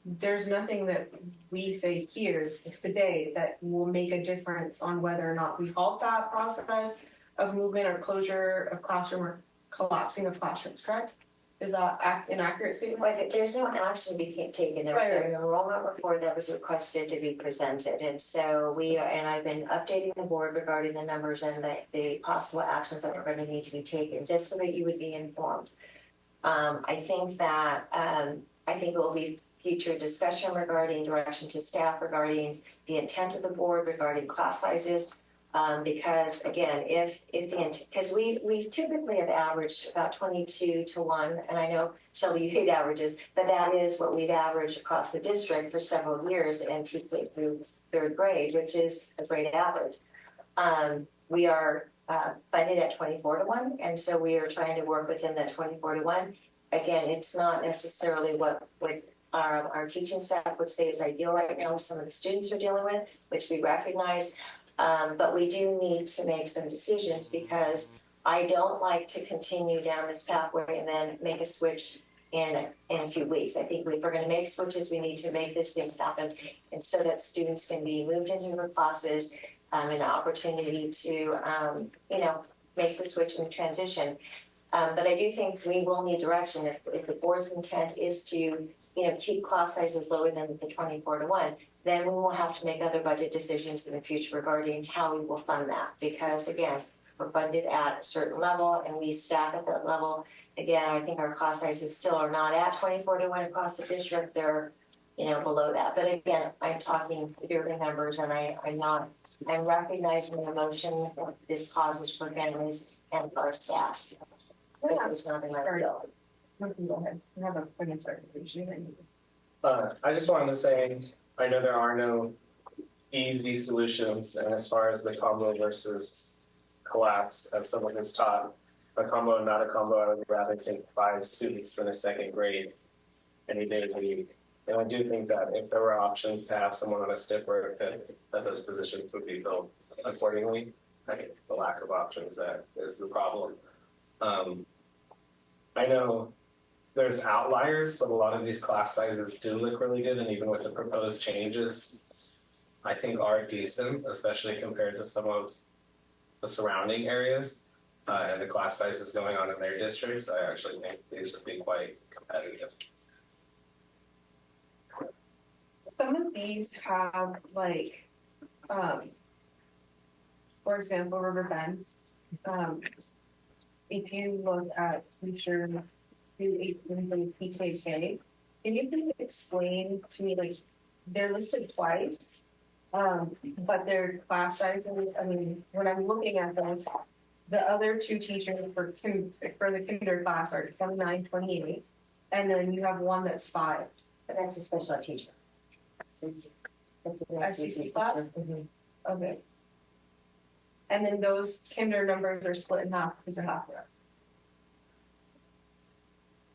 S2: there's nothing that we say here today that will make a difference on whether or not we halt that process of movement or closure of classroom or collapsing of classrooms, correct? Is that an accurate statement?
S10: Well, there's no action to be taken. There was an enrollment report that was requested to be presented. And so I've been updating the board regarding the numbers and the possible actions that are going to need to be taken, just so that you would be informed. I think it will be future discussion regarding direction to staff, regarding the intent of the board, regarding class sizes. Because again, because we typically have averaged about 22-1, and I know Shelley, you hate averages, but that is what we've averaged across the district for several years and teaching through third grade, which is a great average. We are funded at 24-1, and so we are trying to work within that 24-1. Again, it's not necessarily what our teaching staff would say is ideal right now. Some of the students are dealing with, which we recognize. But we do need to make some decisions because I don't like to continue down this pathway and then make a switch in a few weeks. I think if we're going to make switches, we need to make those things happen, and so that students can be moved into the classes, an opportunity to make the switch and transition. But I do think we will need direction if the board's intent is to keep class sizes lower than the 24-1. Then we will have to make other budget decisions in the future regarding how we will fund that. Because again, we're funded at a certain level and we staff at that level. Again, I think our class sizes still are not at 24-1 across the district. They're, below that. But again, I'm talking yearly numbers and I'm recognizing the emotion that this causes for families and for our staff. But there's nothing like that.
S2: Go ahead. I have a point clarification.
S13: I just wanted to say, I know there are no easy solutions, and as far as the combo versus collapse, as someone who's taught a combo and not a combo, I would rather take 5 students in a second grade any day of the week. And I do think that if there were options to have someone on a stiff work, that those positions would be filled accordingly. I think the lack of options that is the problem. I know there's outliers, but a lot of these class sizes do look really good, and even with the proposed changes, I think are decent, especially compared to some of the surrounding areas and the class sizes going on in their districts. I actually think these would be quite competitive.
S2: Some of these have like, for example, River Bend. If you look at teacher 218 for the PKK, can you please explain to me, like, they're listed twice, but their class sizes, I mean, when I'm looking at those, the other two teachers for the kinder class are 29, 28, and then you have one that's 5.
S10: But that's a special ed teacher. Since that's an
S2: SCC class?
S10: Mhm.
S2: Okay. And then those kinder numbers are split in half because they're half there.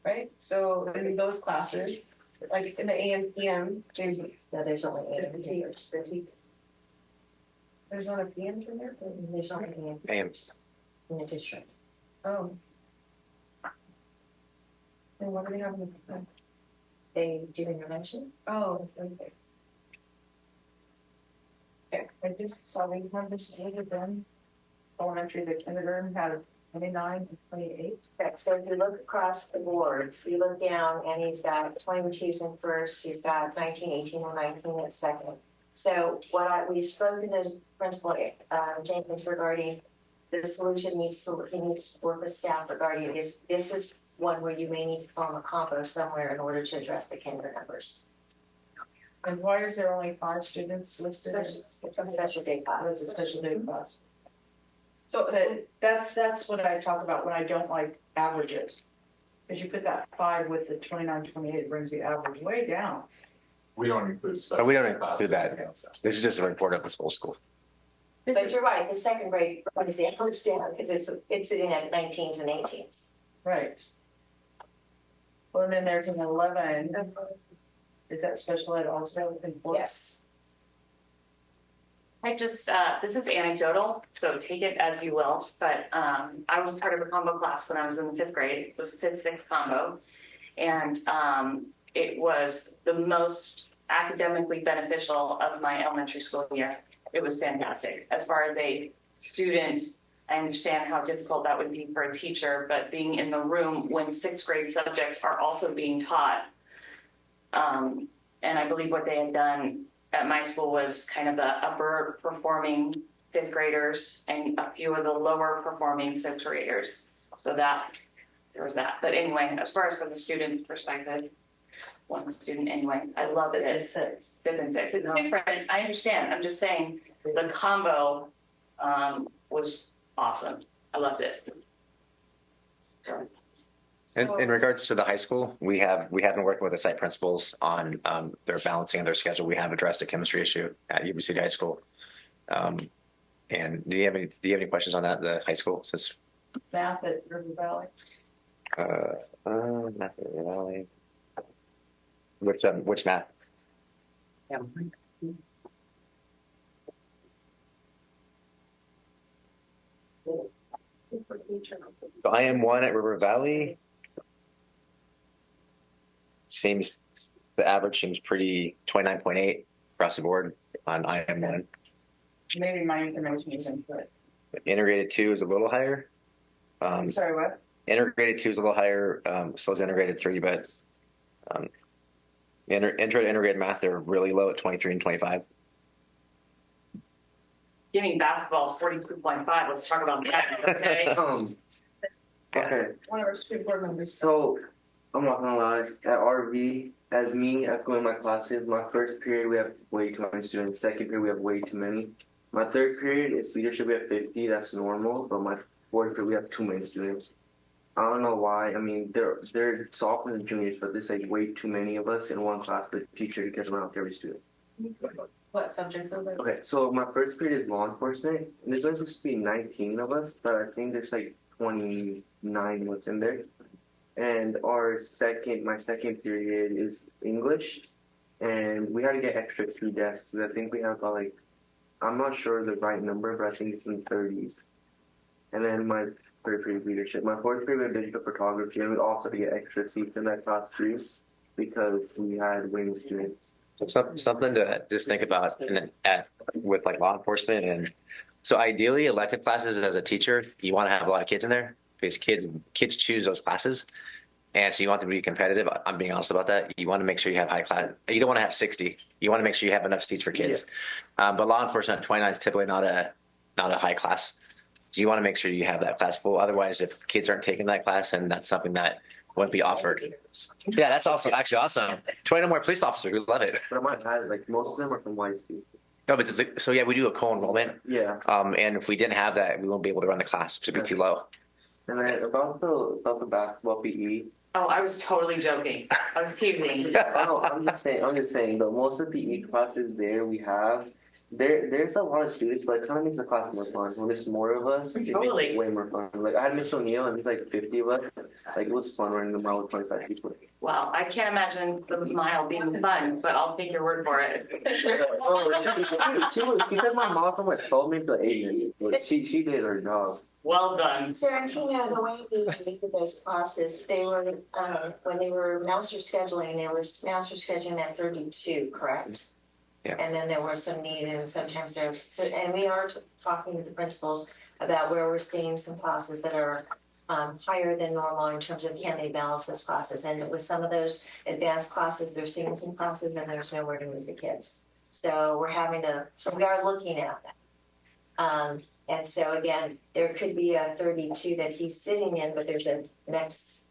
S2: Right? So in those classes, like in the AM, PM,
S10: there's only 8 teachers.
S2: There's not a PM in there?
S10: There's only 8
S3: AMs.
S10: in the district.
S2: Oh. And what do they have in the?
S10: They do intervention.
S2: Oh, okay. Okay, I just saw we have this older than elementary, the kindergarten has 29 and 28.
S10: Okay, so if you look across the boards, you look down and he's got 22s in first, he's got 19, 18, and 19 in second. So we've spoken to Principal Jenkins regarding the solution he needs to work with staff regarding this is one where you may need to form a combo somewhere in order to address the kinder numbers.
S12: And why is there only 5 students listed?
S10: Special day class.
S12: It's a special day class.
S2: So
S12: That's what I talk about when I don't like averages. Because you put that 5 with the 29, 28, brings the average way down.
S11: We don't include special.
S3: We don't
S11: ed
S3: do that.
S11: classes.
S3: This is just a report of the whole school.
S10: But you're right, the second grade brings the average down because it's sitting at 19s and 18s.
S12: Right. Well, and then there's an 11. Is that special ed also in 4?
S10: Yes.
S4: I just, this is anecdotal, so take it as you will, but I was part of a combo class when I was in the 5th grade. It was a 5th, 6th combo. And it was the most academically beneficial of my elementary school year. It was fantastic. As far as a student, I understand how difficult that would be for a teacher, but being in the room when 6th grade subjects are also being taught. And I believe what they had done at my school was kind of the upper performing 5th graders and a few of the lower performing 6th graders. So that, there was that. But anyway, as far as for the students' perspective, one student anyway, I love it. It's 5th and 6th. It's different. I understand. I'm just saying the combo was awesome. I loved it.
S3: In regards to the high school, we have been working with the site principals on their balancing of their schedule. We have addressed a chemistry issue at Yuba-Sutter High School. And do you have any questions on that? The high school since
S12: Math at River Valley.
S3: Math at River Valley. Which math?
S12: Yeah.
S3: So I am 1 at River Valley. Seems the average seems pretty 29.8 across the board on IM1.
S12: Maybe my information isn't correct.
S3: Integrated 2 is a little higher.
S12: I'm sorry, what?
S3: Integrated 2 is a little higher, so is integrated 3, but intro to integrated math, they're really low at 23 and 25.
S4: Giving basketball is 42.5. Let's talk about that, okay?
S17: Okay.
S2: One of our school board members.
S17: So I'm not gonna lie, at RV, as me, as going in my classes, my first period we have way too many students. Second period we have way too many. My third period is leadership, we have 50, that's normal, but my fourth period we have too many students. I don't know why. I mean, they're sophomores and juniors, but there's like way too many of us in one class for the teacher to get around to every student.
S2: What subjects are there?
S17: Okay, so my first period is law enforcement, and there's only supposed to be 19 of us, but I think there's like 29 what's in there. And my second period is English, and we had to get extra 2 desks. I think we have about I'm not sure the right number, but I think it's in the 30s. And then my third period leadership. My fourth period we had digital photography, and we also had to get extra seats in that class too because we had way more students.
S6: So something to just think about with like law enforcement. And so ideally elective classes as a teacher, you want to have a lot of kids in there because kids choose those classes. And so you want them to be competitive. I'm being honest about that. You want to make sure you have high class. You don't want to have 60. You want to make sure you have enough seats for kids. Yeah. But law enforcement 29 is typically not a high class. So you want to make sure you have that class full. Otherwise, if kids aren't taking that class, then that's something that wouldn't be offered. Yeah, that's also actually awesome. 20 more police officers. We love it.
S17: But I might add, like most of them are from YC.
S6: No, but so yeah, we do a co-enrollment.
S17: Yeah.
S6: And if we didn't have that, we won't be able to run the class. It'd be too low.
S17: And then about the basketball PE.
S4: Oh, I was totally joking. I was kidding.
S17: No, I'm just saying. But most of the PE classes we have. There's a lot of students, but it kind of makes the class more fun. When there's more of us, it makes it way more fun. Like I had Miss O'Neill, and there's like 50 of us. Like it was fun running the mile with 25 people.
S4: Well, I can't imagine the mile being fun, but I'll take your word for it.
S17: She took my mom from what 12 minutes to 8 minutes. But she did her job.
S4: Well done.
S10: Sarantino, the way we did those classes, they were when they were master scheduling, they were master scheduling at 32, correct?
S6: Yeah.
S10: And then there was some need, and sometimes there's, and we are talking with the principals about where we're seeing some classes that are higher than normal in terms of can they balance those classes. And with some of those advanced classes, they're seeing some classes and there's nowhere to move the kids. So we are looking at that. And so again, there could be a 32 that he's sitting in, but there's a next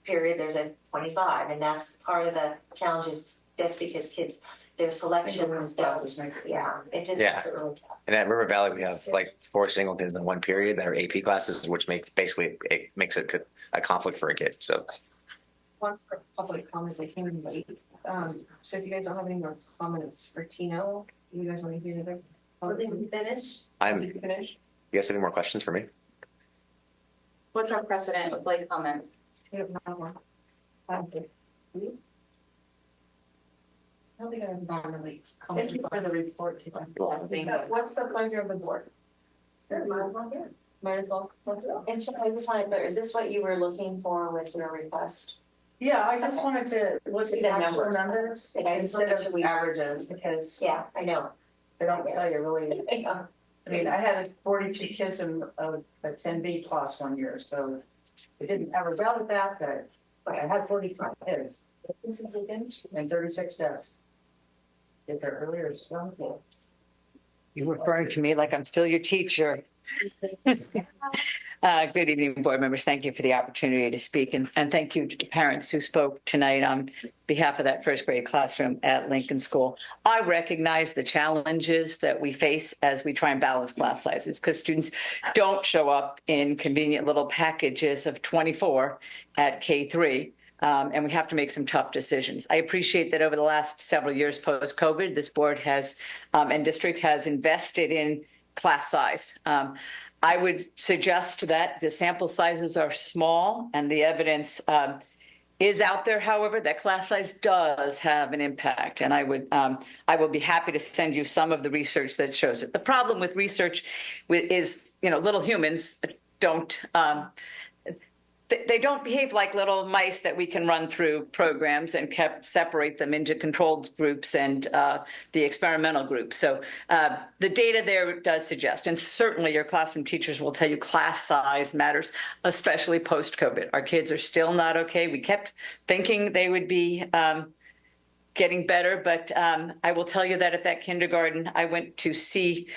S10: period, there's a 25. And that's part of the challenge is just because kids, their selections don't. Yeah, it just makes it really tough.
S6: And at River Valley, we have like 4 singletons in one period that are AP classes, which makes it a conflict for a kid. So.
S2: Once for public comments, I came in late. So if you guys don't have any more comments for Tino, you guys want to hear anything?
S16: Did we finish?
S2: Finish?
S6: You guys have any more questions for me?
S4: What's our precedent with late comments?
S2: We have no more. I don't think I've gone really. Thank you for the report. What's the pleasure of the board? Might as well. Let's go.
S10: And so I just wanted to, is this what you were looking for with your request?
S12: Yeah, I just wanted to look at the actual numbers instead of
S10: we
S12: averages because
S10: yeah, I know.
S12: They don't tell you really.
S10: Yeah.
S12: I mean, I had 42 kids in a 10B class one year, so it didn't average out at that, but I had 45 kids. And 36 desks. Get there earlier, it's wonderful.
S18: You're referring to me like I'm still your teacher. Good evening, board members. Thank you for the opportunity to speak, and thank you to the parents who spoke tonight on behalf of that first grade classroom at Lincoln School. I recognize the challenges that we face as we try and balance class sizes because students don't show up in convenient little packages of 24 at K3. And we have to make some tough decisions. I appreciate that over the last several years post-COVID, this board has and district has invested in class size. I would suggest that the sample sizes are small and the evidence is out there, however, that class size does have an impact. And I will be happy to send you some of the research that shows it. The problem with research is, little humans don't they don't behave like little mice that we can run through programs and separate them into controlled groups and the experimental group. So the data there does suggest, and certainly your classroom teachers will tell you class size matters, especially post-COVID. Our kids are still not okay. We kept thinking they would be getting better, but I will tell you that at that kindergarten, I went to see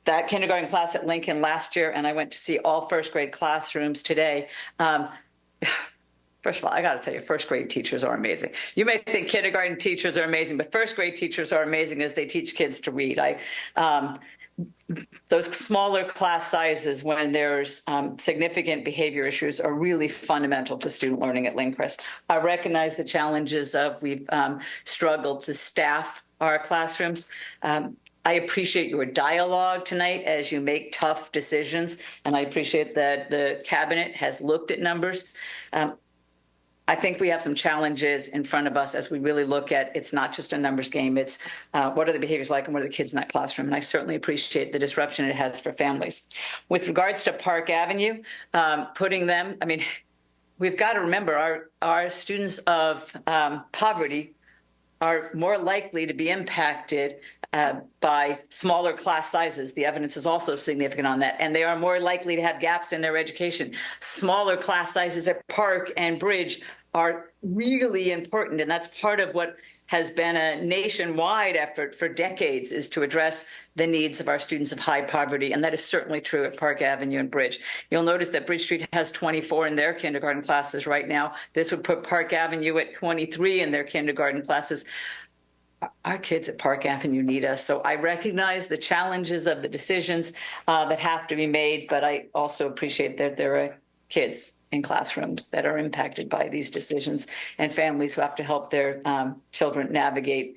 S18: that kindergarten class at Lincoln last year, and I went to see all first grade classrooms today. First of all, I got to tell you, first grade teachers are amazing. You may think kindergarten teachers are amazing, but first grade teachers are amazing as they teach kids to read. Those smaller class sizes when there's significant behavior issues are really fundamental to student learning at Lindcrest. I recognize the challenges of we've struggled to staff our classrooms. I appreciate your dialogue tonight as you make tough decisions, and I appreciate that the cabinet has looked at numbers. I think we have some challenges in front of us as we really look at, it's not just a numbers game, it's what are the behaviors like and what are the kids in that classroom? And I certainly appreciate the disruption it has for families. With regards to Park Avenue, putting them, I mean, we've got to remember our students of poverty are more likely to be impacted by smaller class sizes. The evidence is also significant on that. And they are more likely to have gaps in their education. Smaller class sizes at Park and Bridge are really important. And that's part of what has been a nationwide effort for decades, is to address the needs of our students of high poverty. And that is certainly true at Park Avenue and Bridge. You'll notice that Bridge Street has 24 in their kindergarten classes right now. This would put Park Avenue at 23 in their kindergarten classes. Our kids at Park Avenue need us. So I recognize the challenges of the decisions that have to be made, but I also appreciate that there are kids in classrooms that are impacted by these decisions and families who have to help their children navigate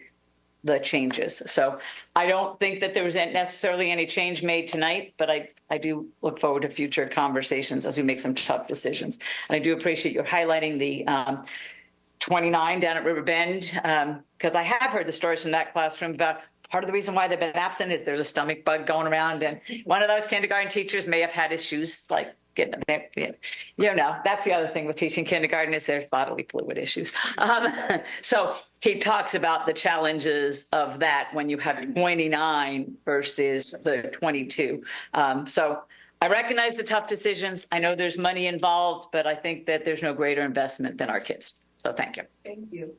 S18: the changes. So I don't think that there was necessarily any change made tonight, but I do look forward to future conversations as we make some tough decisions. And I do appreciate you highlighting the 29 down at River Bend, because I have heard the stories from that classroom about part of the reason why they've been absent is there's a stomach bug going around, and one of those kindergarten teachers may have had issues like getting there. You know, that's the other thing with teaching kindergarten is there's bodily fluid issues. So he talks about the challenges of that when you have 29 versus the 22. So I recognize the tough decisions. I know there's money involved, but I think that there's no greater investment than our kids. So thank you.
S2: Thank you.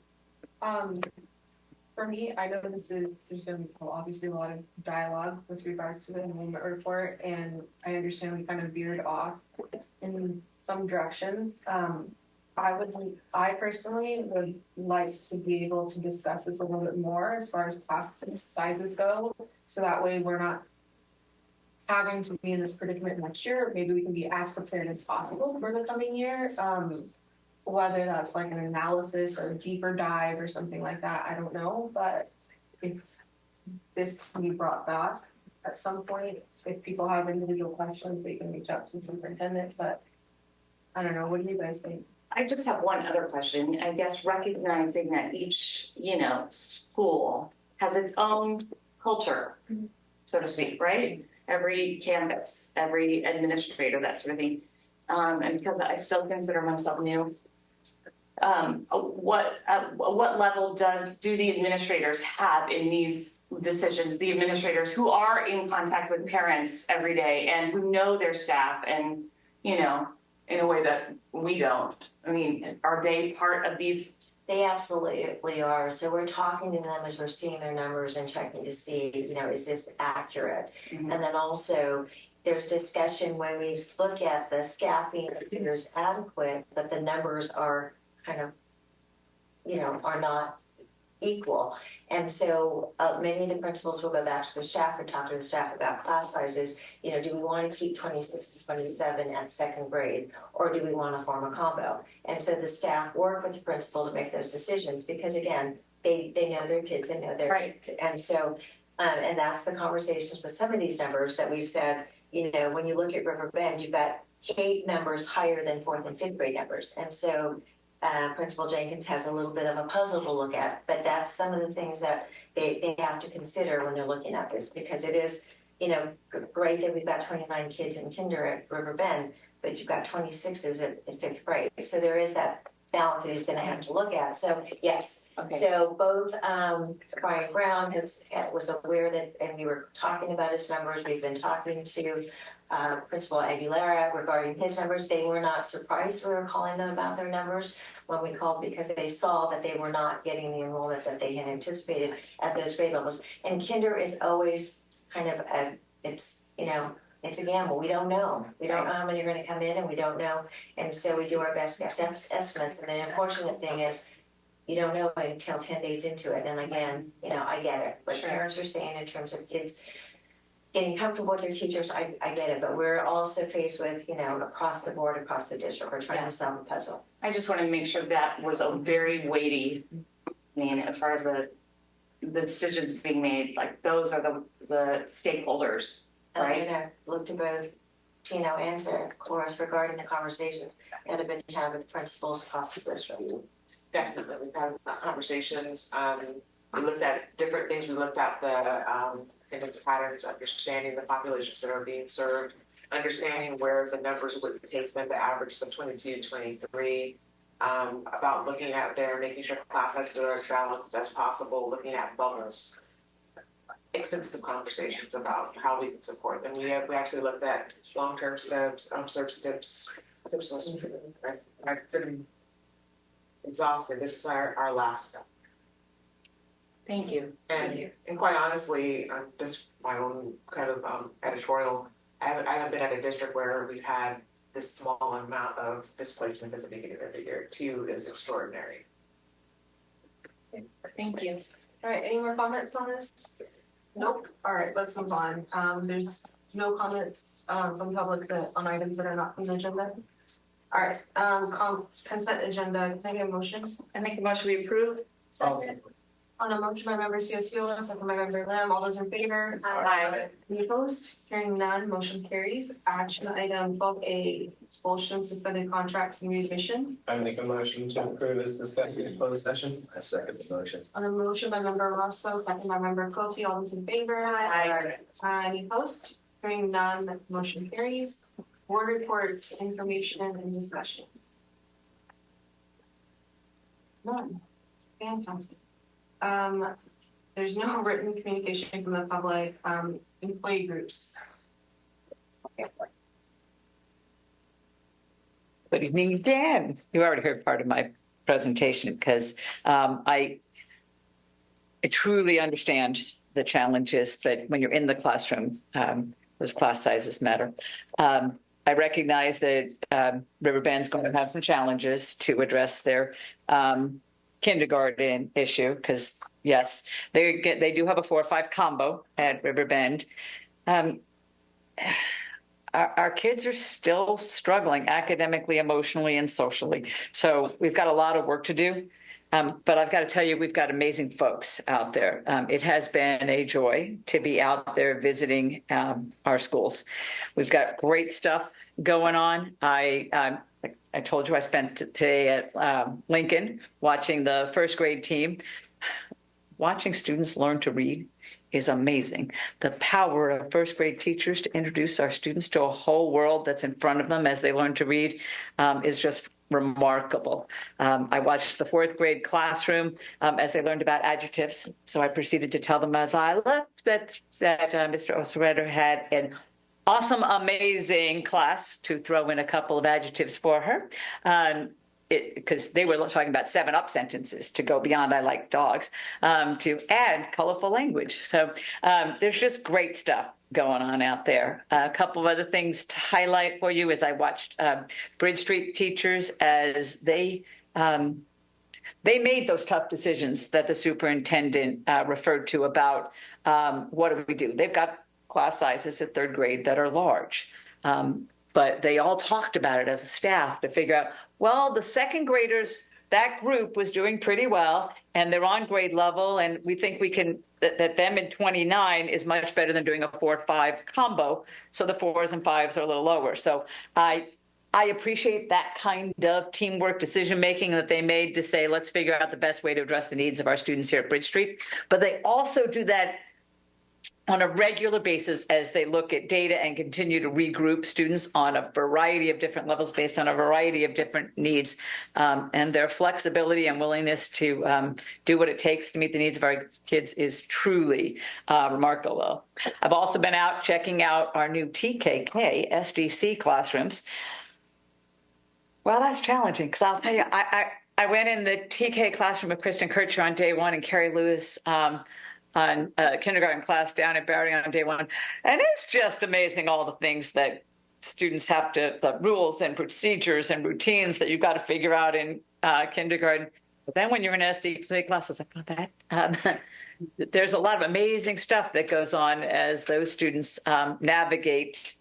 S2: For me, I know there's been obviously a lot of dialogue with regards to the enrollment report, and I understand we kind of veered off in some directions. I personally would like to be able to discuss this a little bit more as far as class sizes go, so that way we're not having to be in this predicament next year. Maybe we can be as prepared as possible for the coming year. Whether that's like an analysis or a deeper dive or something like that, I don't know. But if this can be brought back at some point, if people have individual questions, they can reach out to the superintendent. But I don't know. What do you guys think?
S4: I just have one other question. I guess recognizing that each, school has its own culture, so to speak, right? Every campus, every administrator, that sort of thing. And because I still consider myself new, what level do the administrators have in these decisions? The administrators who are in contact with parents every day and who know their staff and, in a way that we don't. I mean, are they part of these?
S10: They absolutely are. So we're talking to them as we're seeing their numbers and checking to see, is this accurate? Mm-hmm. And then also there's discussion when we look at the staffing, there's adequate, but the numbers are kind of, are not equal. And so many of the principals will go back to their staff and talk to the staff about class sizes. Do we want to keep 26 to 27 at second grade, or do we want to form a combo? And so the staff work with the principal to make those decisions because, again, they know their kids, they know their
S4: right.
S10: And so, and that's the conversations with some of these numbers that we've said, when you look at River Bend, you've got 8 numbers higher than 4th and 5th grade numbers. And so Principal Jenkins has a little bit of a puzzle to look at, but that's some of the things that they have to consider when they're looking at this, because it is, great that we've got 29 kids in kinder at River Bend, but you've got 26s at 5th grade. So there is that balance that he's going to have to look at. So yes, okay. So both Brian Brown was aware that, and we were talking about his numbers. We've been talking to Principal Aguilera regarding his numbers. They were not surprised we were calling them about their numbers when we called, because they saw that they were not getting the enrollment that they had anticipated at those grade levels. And kinder is always kind of it's a gamble. We don't know. We don't know how many are going to come in, and we don't know. And so we do our best estimates. And the unfortunate thing is, you don't know until 10 days into it. And again, I get it. What parents are saying in terms of kids getting comfortable with their teachers, I get it. But we're also faced with, across the board, across the district, we're trying to solve the puzzle.
S4: I just want to make sure that was a very weighty, as far as the decisions being made, like those are the stakeholders, right?
S10: I'm going to look to both Tino and to Cloris regarding the conversations that have been had with principals across the district.
S19: Definitely, we've had conversations. We looked at different things. We looked at the attendance patterns, understanding the populations that are being served, understanding where the numbers would take them, the averages of 22, 23, about looking at their, making sure class sizes are as balanced as possible, looking at bonus. Extensive conversations about how we can support them. We actually looked at long-term steps, steps. I've been exhausted. This is our last step.
S4: Thank you.
S19: And quite honestly, just my own kind of editorial. I haven't been at a district where we've had this small amount of displacements at the beginning of the year. 2 is extraordinary.
S2: Thank you. All right, any more comments on this? Nope. All right, let's move on. There's no comments from the public on items that are not on the agenda. All right, consent agenda. Can I get a motion?
S4: I make a motion we approve.
S2: Second. On a motion by member Cianciola, second by member Lamb. All those in favor?
S4: Aye.
S2: Any opposed? Hearing none, motion carries. Action item 12A, expulsion, suspended contracts, and readmission.
S13: I make a motion to approve as discussed in closed session. I second the motion.
S2: On a motion by member Roscoe, second by member Quilty. All those in favor?
S4: Aye.
S2: Any opposed? Hearing none, motion carries. Board reports, information, and discussion. None. Fantastic. There's no written communication from the public, employee groups.
S18: Good evening again. You already heard part of my presentation because I truly understand the challenges, but when you're in the classroom, those class sizes matter. I recognize that Riverbend's going to have some challenges to address their kindergarten issue because yes, they do have a 4 or 5 combo at Riverbend. Our kids are still struggling academically, emotionally, and socially. So we've got a lot of work to do. But I've got to tell you, we've got amazing folks out there. It has been a joy to be out there visiting our schools. We've got great stuff going on. I told you I spent today at Lincoln watching the first grade team. Watching students learn to read is amazing. The power of first grade teachers to introduce our students to a whole world that's in front of them as they learn to read is just remarkable. I watched the 4th grade classroom as they learned about adjectives. So I proceeded to tell them as I left that Mr. Oseretter had an awesome, amazing class to throw in a couple of adjectives for her. Because they were talking about 7-up sentences to go beyond I like dogs, to add colorful language. So there's just great stuff going on out there. A couple of other things to highlight for you as I watched Bridge Street teachers as they made those tough decisions that the superintendent referred to about what do we do? They've got class sizes at 3rd grade that are large. But they all talked about it as a staff to figure out, well, the 2nd graders, that group was doing pretty well and they're on grade level. And we think we can, that them in 29 is much better than doing a 4-5 combo. So the 4s and 5s are a little lower. So I appreciate that kind of teamwork decision-making that they made to say, let's figure out the best way to address the needs of our students here at Bridge Street. But they also do that on a regular basis as they look at data and continue to regroup students on a variety of different levels based on a variety of different needs. And their flexibility and willingness to do what it takes to meet the needs of our kids is truly remarkable. I've also been out checking out our new TKK SDC classrooms. Well, that's challenging because I'll tell you, I went in the TK classroom with Kristen Kircher on day 1 and Carrie Lewis on a kindergarten class down at Barry on day 1. And it's just amazing all the things that students have to, the rules and procedures and routines that you've got to figure out in kindergarten. But then when you're in SDC classes, like that, there's a lot of amazing stuff that goes on as those students navigate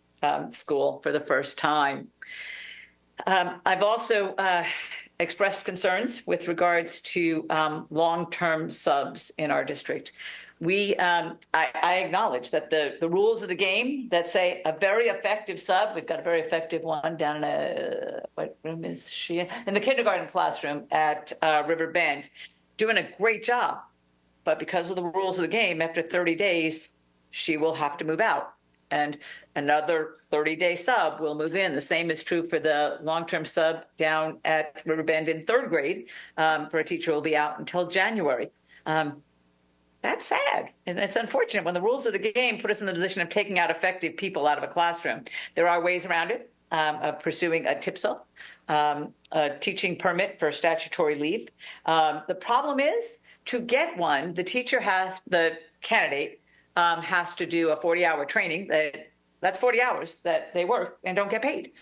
S18: school for the first time. I've also expressed concerns with regards to long-term subs in our district. I acknowledge that the rules of the game that say a very effective sub, we've got a very effective one down in what room is she in the kindergarten classroom at River Bend, doing a great job. But because of the rules of the game, after 30 days, she will have to move out. And another 30-day sub will move in. The same is true for the long-term sub down at River Bend in 3rd grade, for a teacher who will be out until January. That's sad, and it's unfortunate when the rules of the game put us in the position of taking out effective people out of a classroom. There are ways around it, of pursuing a TPSL, a teaching permit for statutory leave. The problem is, to get one, the candidate has to do a 40-hour training. That's 40 hours that they work and don't get paid.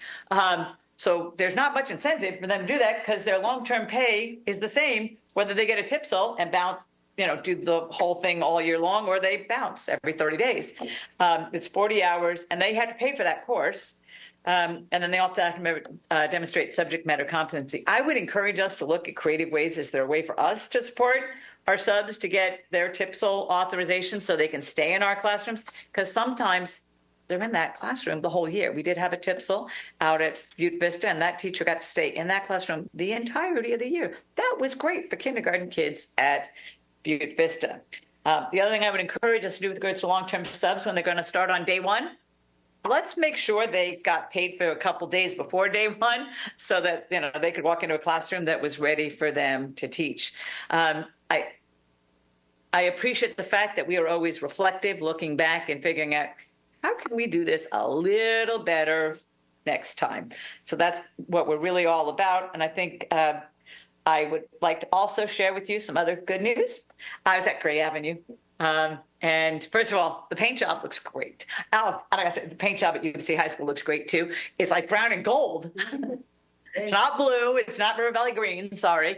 S18: So there's not much incentive for them to do that because their long-term pay is the same whether they get a TPSL and bounce, do the whole thing all year long, or they bounce every 30 days. It's 40 hours, and they have to pay for that course. And then they also have to demonstrate subject matter competency. I would encourage us to look at creative ways. Is there a way for us to support our subs to get their TPSL authorization so they can stay in our classrooms? Because sometimes they're in that classroom the whole year. We did have a TPSL out at Butte Vista, and that teacher got to stay in that classroom the entirety of the year. That was great for kindergarten kids at Butte Vista. The other thing I would encourage us to do with regards to long-term subs when they're going to start on day one, let's make sure they got paid for a couple days before day one so that they could walk into a classroom that was ready for them to teach. I appreciate the fact that we are always reflective, looking back and figuring out how can we do this a little better next time. So that's what we're really all about. And I think I would like to also share with you some other good news. I was at Gray Avenue. And first of all, the paint job looks great. Oh, and I gotta say, the paint job at UBC High School looks great too. It's like brown and gold. It's not blue. It's not River Valley green. Sorry.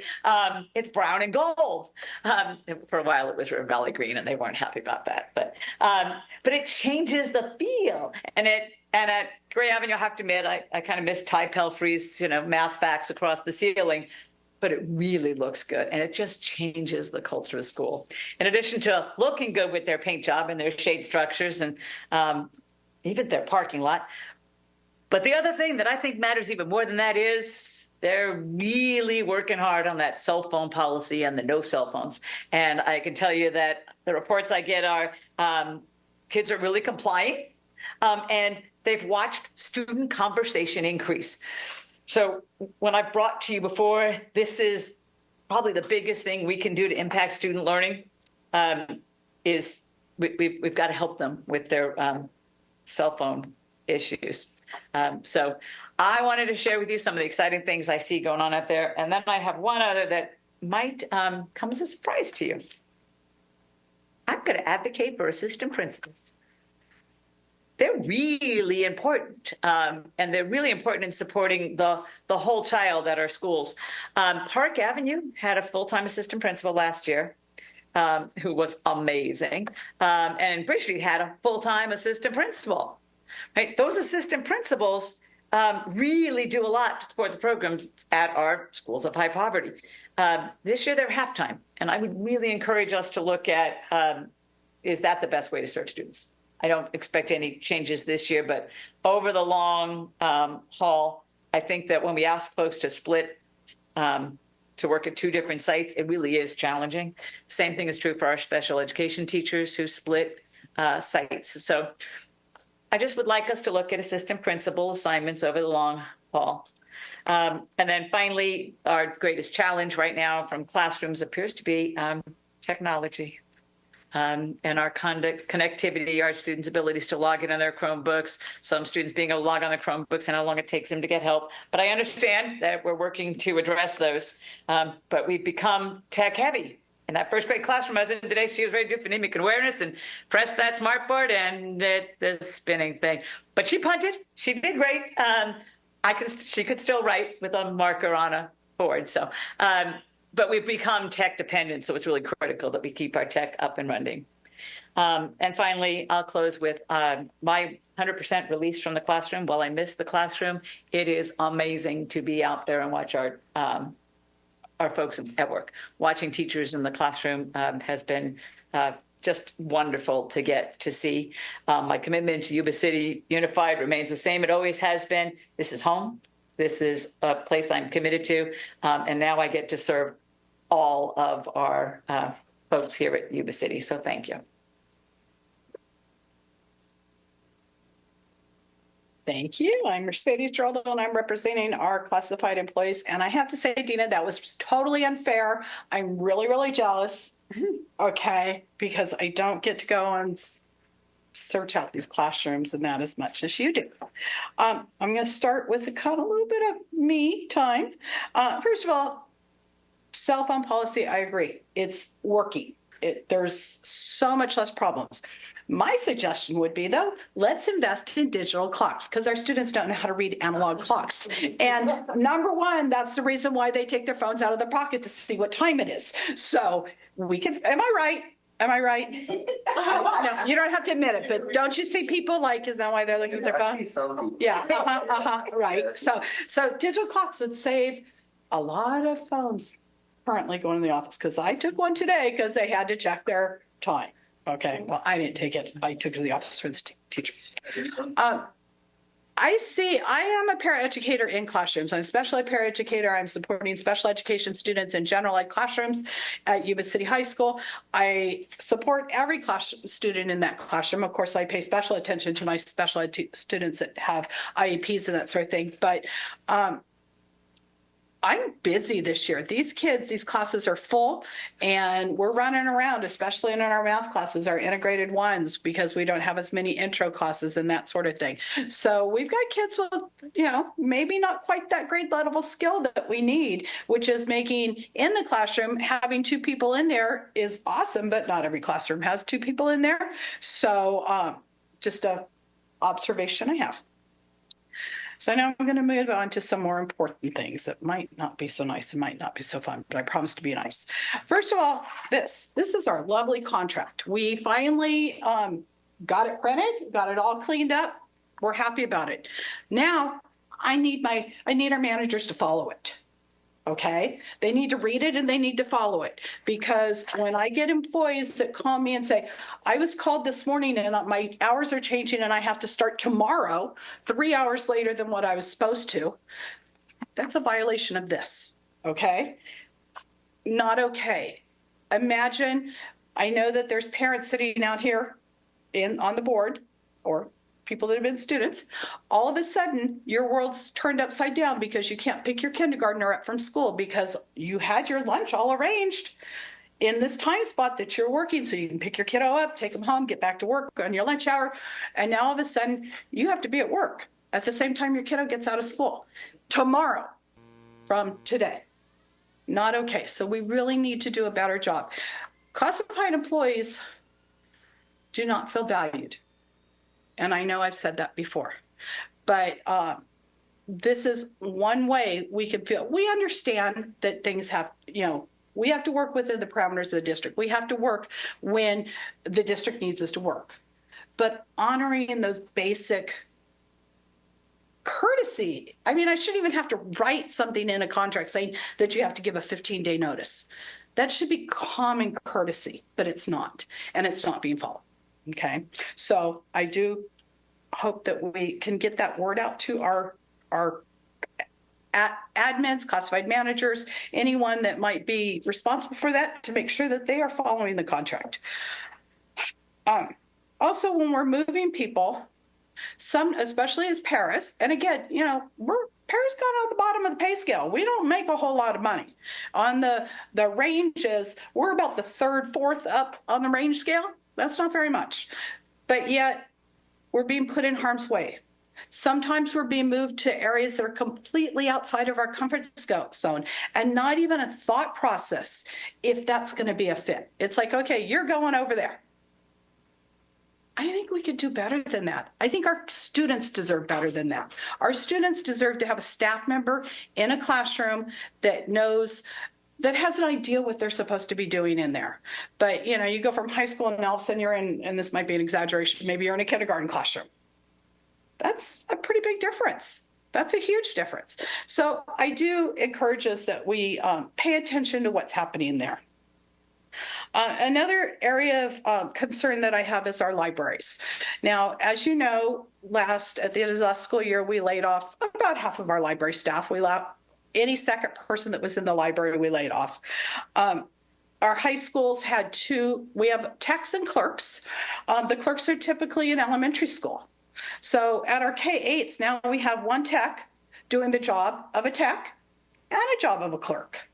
S18: It's brown and gold. For a while it was River Valley green and they weren't happy about that. But it changes the feel. And at Gray Avenue, I have to admit, I kind of miss Ty Pelfrey's, math facts across the ceiling. But it really looks good, and it just changes the culture of school. In addition to looking good with their paint job and their shade structures and even their parking lot. But the other thing that I think matters even more than that is they're really working hard on that cell phone policy and the no cell phones. And I can tell you that the reports I get are kids are really complying, and they've watched student conversation increase. So when I've brought to you before, this is probably the biggest thing we can do to impact student learning, is we've got to help them with their cell phone issues. So I wanted to share with you some of the exciting things I see going on out there. And then I have one other that might come as a surprise to you. I'm going to advocate for assistant principals. They're really important, and they're really important in supporting the whole child at our schools. Park Avenue had a full-time assistant principal last year who was amazing, and Bridge Street had a full-time assistant principal. Right? Those assistant principals really do a lot to support the programs at our schools of high poverty. This year they're half-time, and I would really encourage us to look at, is that the best way to serve students? I don't expect any changes this year, but over the long haul, I think that when we ask folks to split to work at 2 different sites, it really is challenging. Same thing is true for our special education teachers who split sites. So I just would like us to look at assistant principal assignments over the long haul. And then finally, our greatest challenge right now from classrooms appears to be technology. And our connectivity, our students' abilities to log in on their Chromebooks, some students being able to log on their Chromebooks and how long it takes them to get help. But I understand that we're working to address those. But we've become tech heavy. In that first grade classroom I was in today, she was ready to do phonemic awareness and press that smartboard and the spinning thing. But she punted. She did great. She could still write with a marker on a board. So. But we've become tech dependent, so it's really critical that we keep our tech up and running. And finally, I'll close with my 100% release from the classroom. While I miss the classroom, it is amazing to be out there and watch our folks at work. Watching teachers in the classroom has been just wonderful to get to see. My commitment to Yuba City Unified remains the same. It always has been. This is home. This is a place I'm committed to. And now I get to serve all of our folks here at Yuba City. So thank you.
S20: Thank you. I'm Mercedes Geraldo, and I'm representing our classified employees. And I have to say, Dina, that was totally unfair. I'm really, really jealous. Okay, because I don't get to go and search out these classrooms and that as much as you do. I'm going to start with a little bit of me time. First of all, cell phone policy, I agree. It's working. There's so much less problems. My suggestion would be, though, let's invest in digital clocks because our students don't know how to read analog clocks. And number one, that's the reason why they take their phones out of their pocket to see what time it is. So we can, am I right? Am I right? No, you don't have to admit it, but don't you see people like, is that why they're looking at their phone? Yeah, right. So digital clocks would save a lot of phones currently going in the office because I took one today because they had to check their time. Okay, well, I didn't take it. I took it to the office for the teacher. I am a paraeducator in classrooms. I'm a special ed paraeducator. I'm supporting special education students in general ed classrooms at Yuba City High School. I support every class student in that classroom. Of course, I pay special attention to my special ed students that have IEPs and that sort of thing. But I'm busy this year. These classes are full and we're running around, especially in our math classes, our integrated ones, because we don't have as many intro classes and that sort of thing. So we've got kids with, maybe not quite that grade level skill that we need, which is making in the classroom, having two people in there is awesome, but not every classroom has two people in there. So just a observation I have. So now I'm going to move on to some more important things that might not be so nice and might not be so fun, but I promise to be nice. First of all, this is our lovely contract. We finally got it printed, got it all cleaned up. We're happy about it. Now I need our managers to follow it. Okay, they need to read it and they need to follow it, because when I get employees that call me and say, I was called this morning and my hours are changing and I have to start tomorrow 3 hours later than what I was supposed to, that's a violation of this. Okay, not okay. Imagine, I know that there's parents sitting out here on the board or people that have been students, all of a sudden your world's turned upside down because you can't pick your kindergartner up from school because you had your lunch all arranged in this time spot that you're working, so you can pick your kiddo up, take them home, get back to work on your lunch hour, and now all of a sudden you have to be at work at the same time your kiddo gets out of school tomorrow from today. Not okay. So we really need to do a better job. Classified employees do not feel valued. And I know I've said that before, but this is one way we can feel. We understand that things have, we have to work within the parameters of the district. We have to work when the district needs us to work. But honoring those basic courtesy, I shouldn't even have to write something in a contract saying that you have to give a 15-day notice. That should be common courtesy, but it's not, and it's not being followed. Okay, so I do hope that we can get that word out to our admins, classified managers, anyone that might be responsible for that, to make sure that they are following the contract. Also, when we're moving people, some, especially as paras, and again, paras got on the bottom of the pay scale. We don't make a whole lot of money. On the ranges, we're about the third, fourth up on the range scale. That's not very much, but yet we're being put in harm's way. Sometimes we're being moved to areas that are completely outside of our comfort zone and not even a thought process if that's going to be a fit. It's like, okay, you're going over there. I think we could do better than that. I think our students deserve better than that. Our students deserve to have a staff member in a classroom that has an idea what they're supposed to be doing in there. But, you go from high school and all of a sudden you're in, and this might be an exaggeration, maybe you're in a kindergarten classroom. That's a pretty big difference. That's a huge difference. So I do encourage us that we pay attention to what's happening there. Another area of concern that I have is our libraries. Now, as you know, at the end of the last school year, we laid off about half of our library staff. Any second person that was in the library, we laid off. Our high schools had we have techs and clerks. The clerks are typically in elementary school. So at our K-8s, now we have one tech doing the job of a tech and a job of a clerk.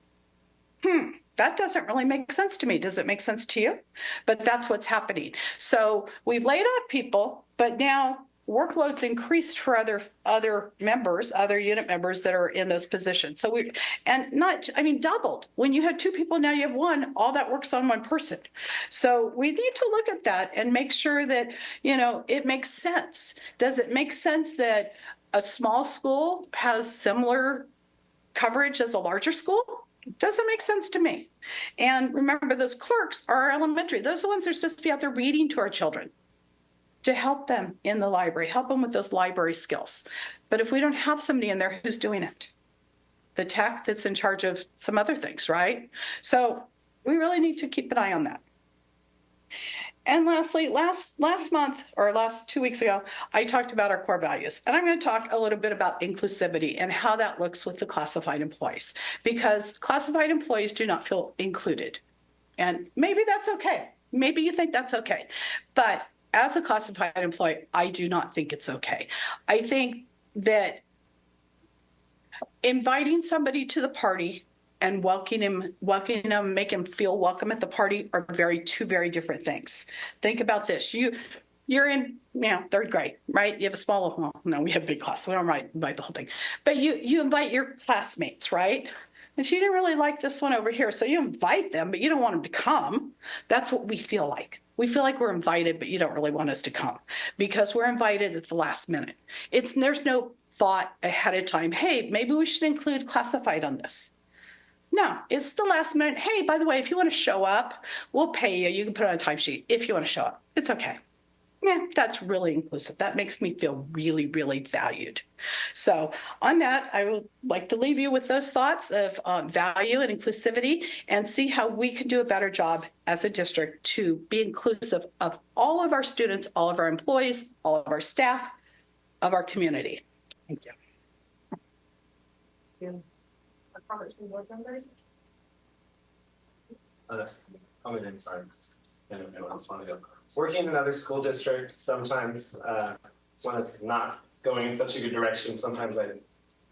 S20: That doesn't really make sense to me. Does it make sense to you? But that's what's happening. So we've laid off people, but now workload's increased for other unit members that are in those positions. So doubled. When you had two people, now you have one, all that works on one person. So we need to look at that and make sure that, it makes sense. Does it make sense that a small school has similar coverage as a larger school? Doesn't make sense to me. And remember, those clerks are elementary. Those are the ones that are supposed to be out there reading to our children, to help them in the library, help them with those library skills. But if we don't have somebody in there, who's doing it? The tech that's in charge of some other things, right? So we really need to keep an eye on that. And lastly, last month or last 2 weeks ago, I talked about our core values. And I'm going to talk a little bit about inclusivity and how that looks with the classified employees, because classified employees do not feel included. And maybe that's okay. Maybe you think that's okay. But as a classified employee, I do not think it's okay. I think that inviting somebody to the party and welcoming them, make them feel welcome at the party are two very different things. Think about this. You're in third grade, right? You have a small, we have a big class, so we don't invite the whole thing. But you invite your classmates, right? And she didn't really like this one over here. So you invite them, but you don't want them to come. That's what we feel like. We feel like we're invited, but you don't really want us to come because we're invited at the last minute. There's no thought ahead of time, hey, maybe we should include classified on this. No, it's the last minute. Hey, by the way, if you want to show up, we'll pay you. You can put it on a timesheet if you want to show up. It's okay. That's really inclusive. That makes me feel really, really valued. So on that, I would like to leave you with those thoughts of value and inclusivity and see how we can do a better job as a district to be inclusive of all of our students, all of our employees, all of our staff, of our community. Thank you.
S12: Comments from board members?
S13: Sorry. Working in another school district, sometimes when it's not going in such a good direction, sometimes I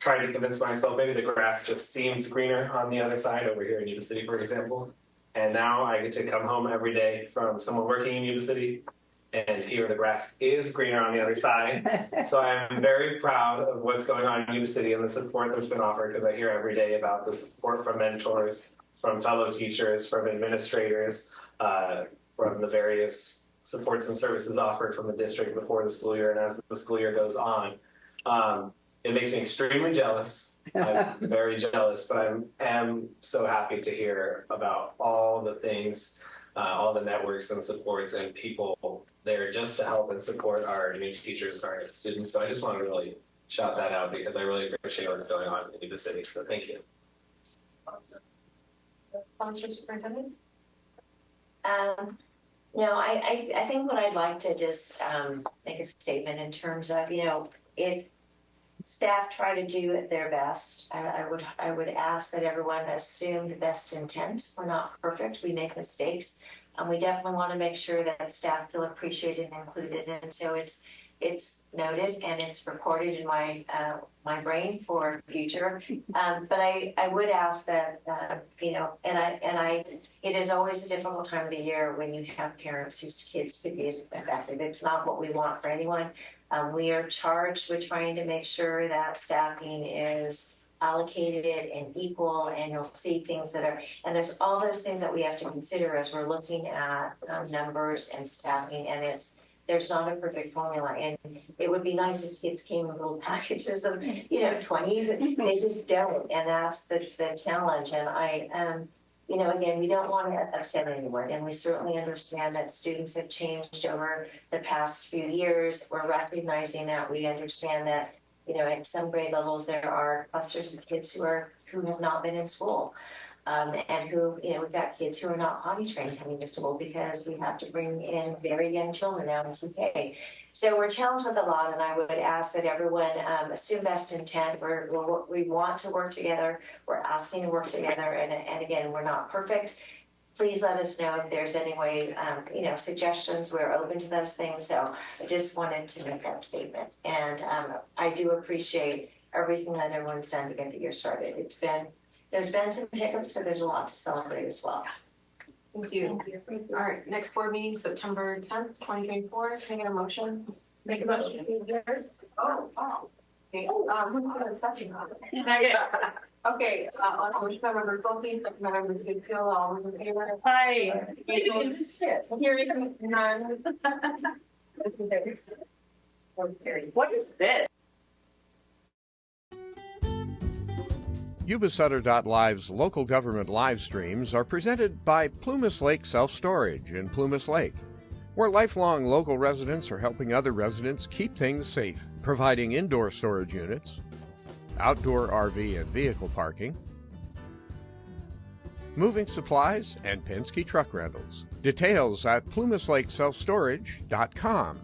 S13: try to convince myself maybe the grass just seems greener on the other side over here in Yuba City, for example. And now I get to come home every day from someone working in Yuba City, and here the grass is greener on the other side. So I'm very proud of what's going on in Yuba City and the support that's been offered, because I hear every day about the support from mentors, from fellow teachers, from administrators, from the various supports and services offered from the district before the school year and as the school year goes on. It makes me extremely jealous. I'm very jealous, but I am so happy to hear about all the things, all the networks and supports and people there just to help and support our new teachers, our students. So I just want to really shout that out because I really appreciate what's going on in the city. So thank you.
S2: Awesome. Sponsor Superintendent?
S10: No, I think what I'd like to just make a statement in terms of, staff try to do their best. I would ask that everyone assume the best intent. We're not perfect. We make mistakes. And we definitely want to make sure that staff feel appreciated and included. And so it's noted and it's recorded in my brain for future. But I would ask that it is always a difficult time of the year when you have parents whose kids could be affected. It's not what we want for anyone. We are charged with trying to make sure that staffing is allocated and equal, and you'll see things that are, and there's all those things that we have to consider as we're looking at numbers and staffing, and there's not a perfect formula. And it would be nice if kids came with little packages of 20s. They just don't, and that's the challenge. And again, we don't want to upset anyone, and we certainly understand that students have changed over the past few years. We're recognizing that. We understand that at some grade levels there are clusters of kids who have not been in school. and who, we've got kids who are not potty trained coming to school because we have to bring in very young children now in CK. So we're challenged with a lot, and I would ask that everyone assume best intent. We want to work together. We're asking to work together, and again, we're not perfect. Please let us know if there's any way, suggestions. We're open to those things. So I just wanted to make that statement, and I do appreciate everything that everyone's done to get the year started. There's been some hiccups, but there's a lot to celebrate as well.
S2: Thank you. All right, next board meeting, September 10th, 2024. Can I get a motion?
S16: Make a motion.
S2: Oh, wow. Okay, who's going to session? Okay, on motion by member Quilty, second by member Goodfield, all those in favor?
S4: Hi.
S2: Hearing none.
S4: What is this?
S1: Yuba-Sutter.live's local government live streams are presented by Plumas Lake Self-Storage in Plumas Lake, where lifelong local residents are helping other residents keep things safe, providing indoor storage units, outdoor RV and vehicle parking, moving supplies, and Penske truck rentals. Details at plumaslakeselfstorage.com.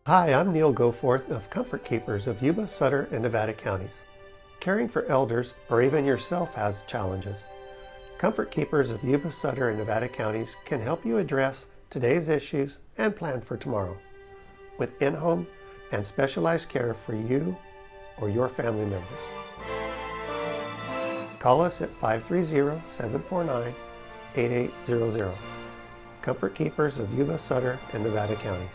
S21: Hi, I'm Neil Goforth of Comfort Keepers of Yuba, Sutter, and Nevada counties. Caring for elders or even yourself has challenges. Comfort Keepers of Yuba, Sutter, and Nevada counties can help you address today's issues and plan for tomorrow with in-home and specialized care for you or your family members. Call us at 530-749-8800. Comfort Keepers of Yuba, Sutter, and Nevada counties.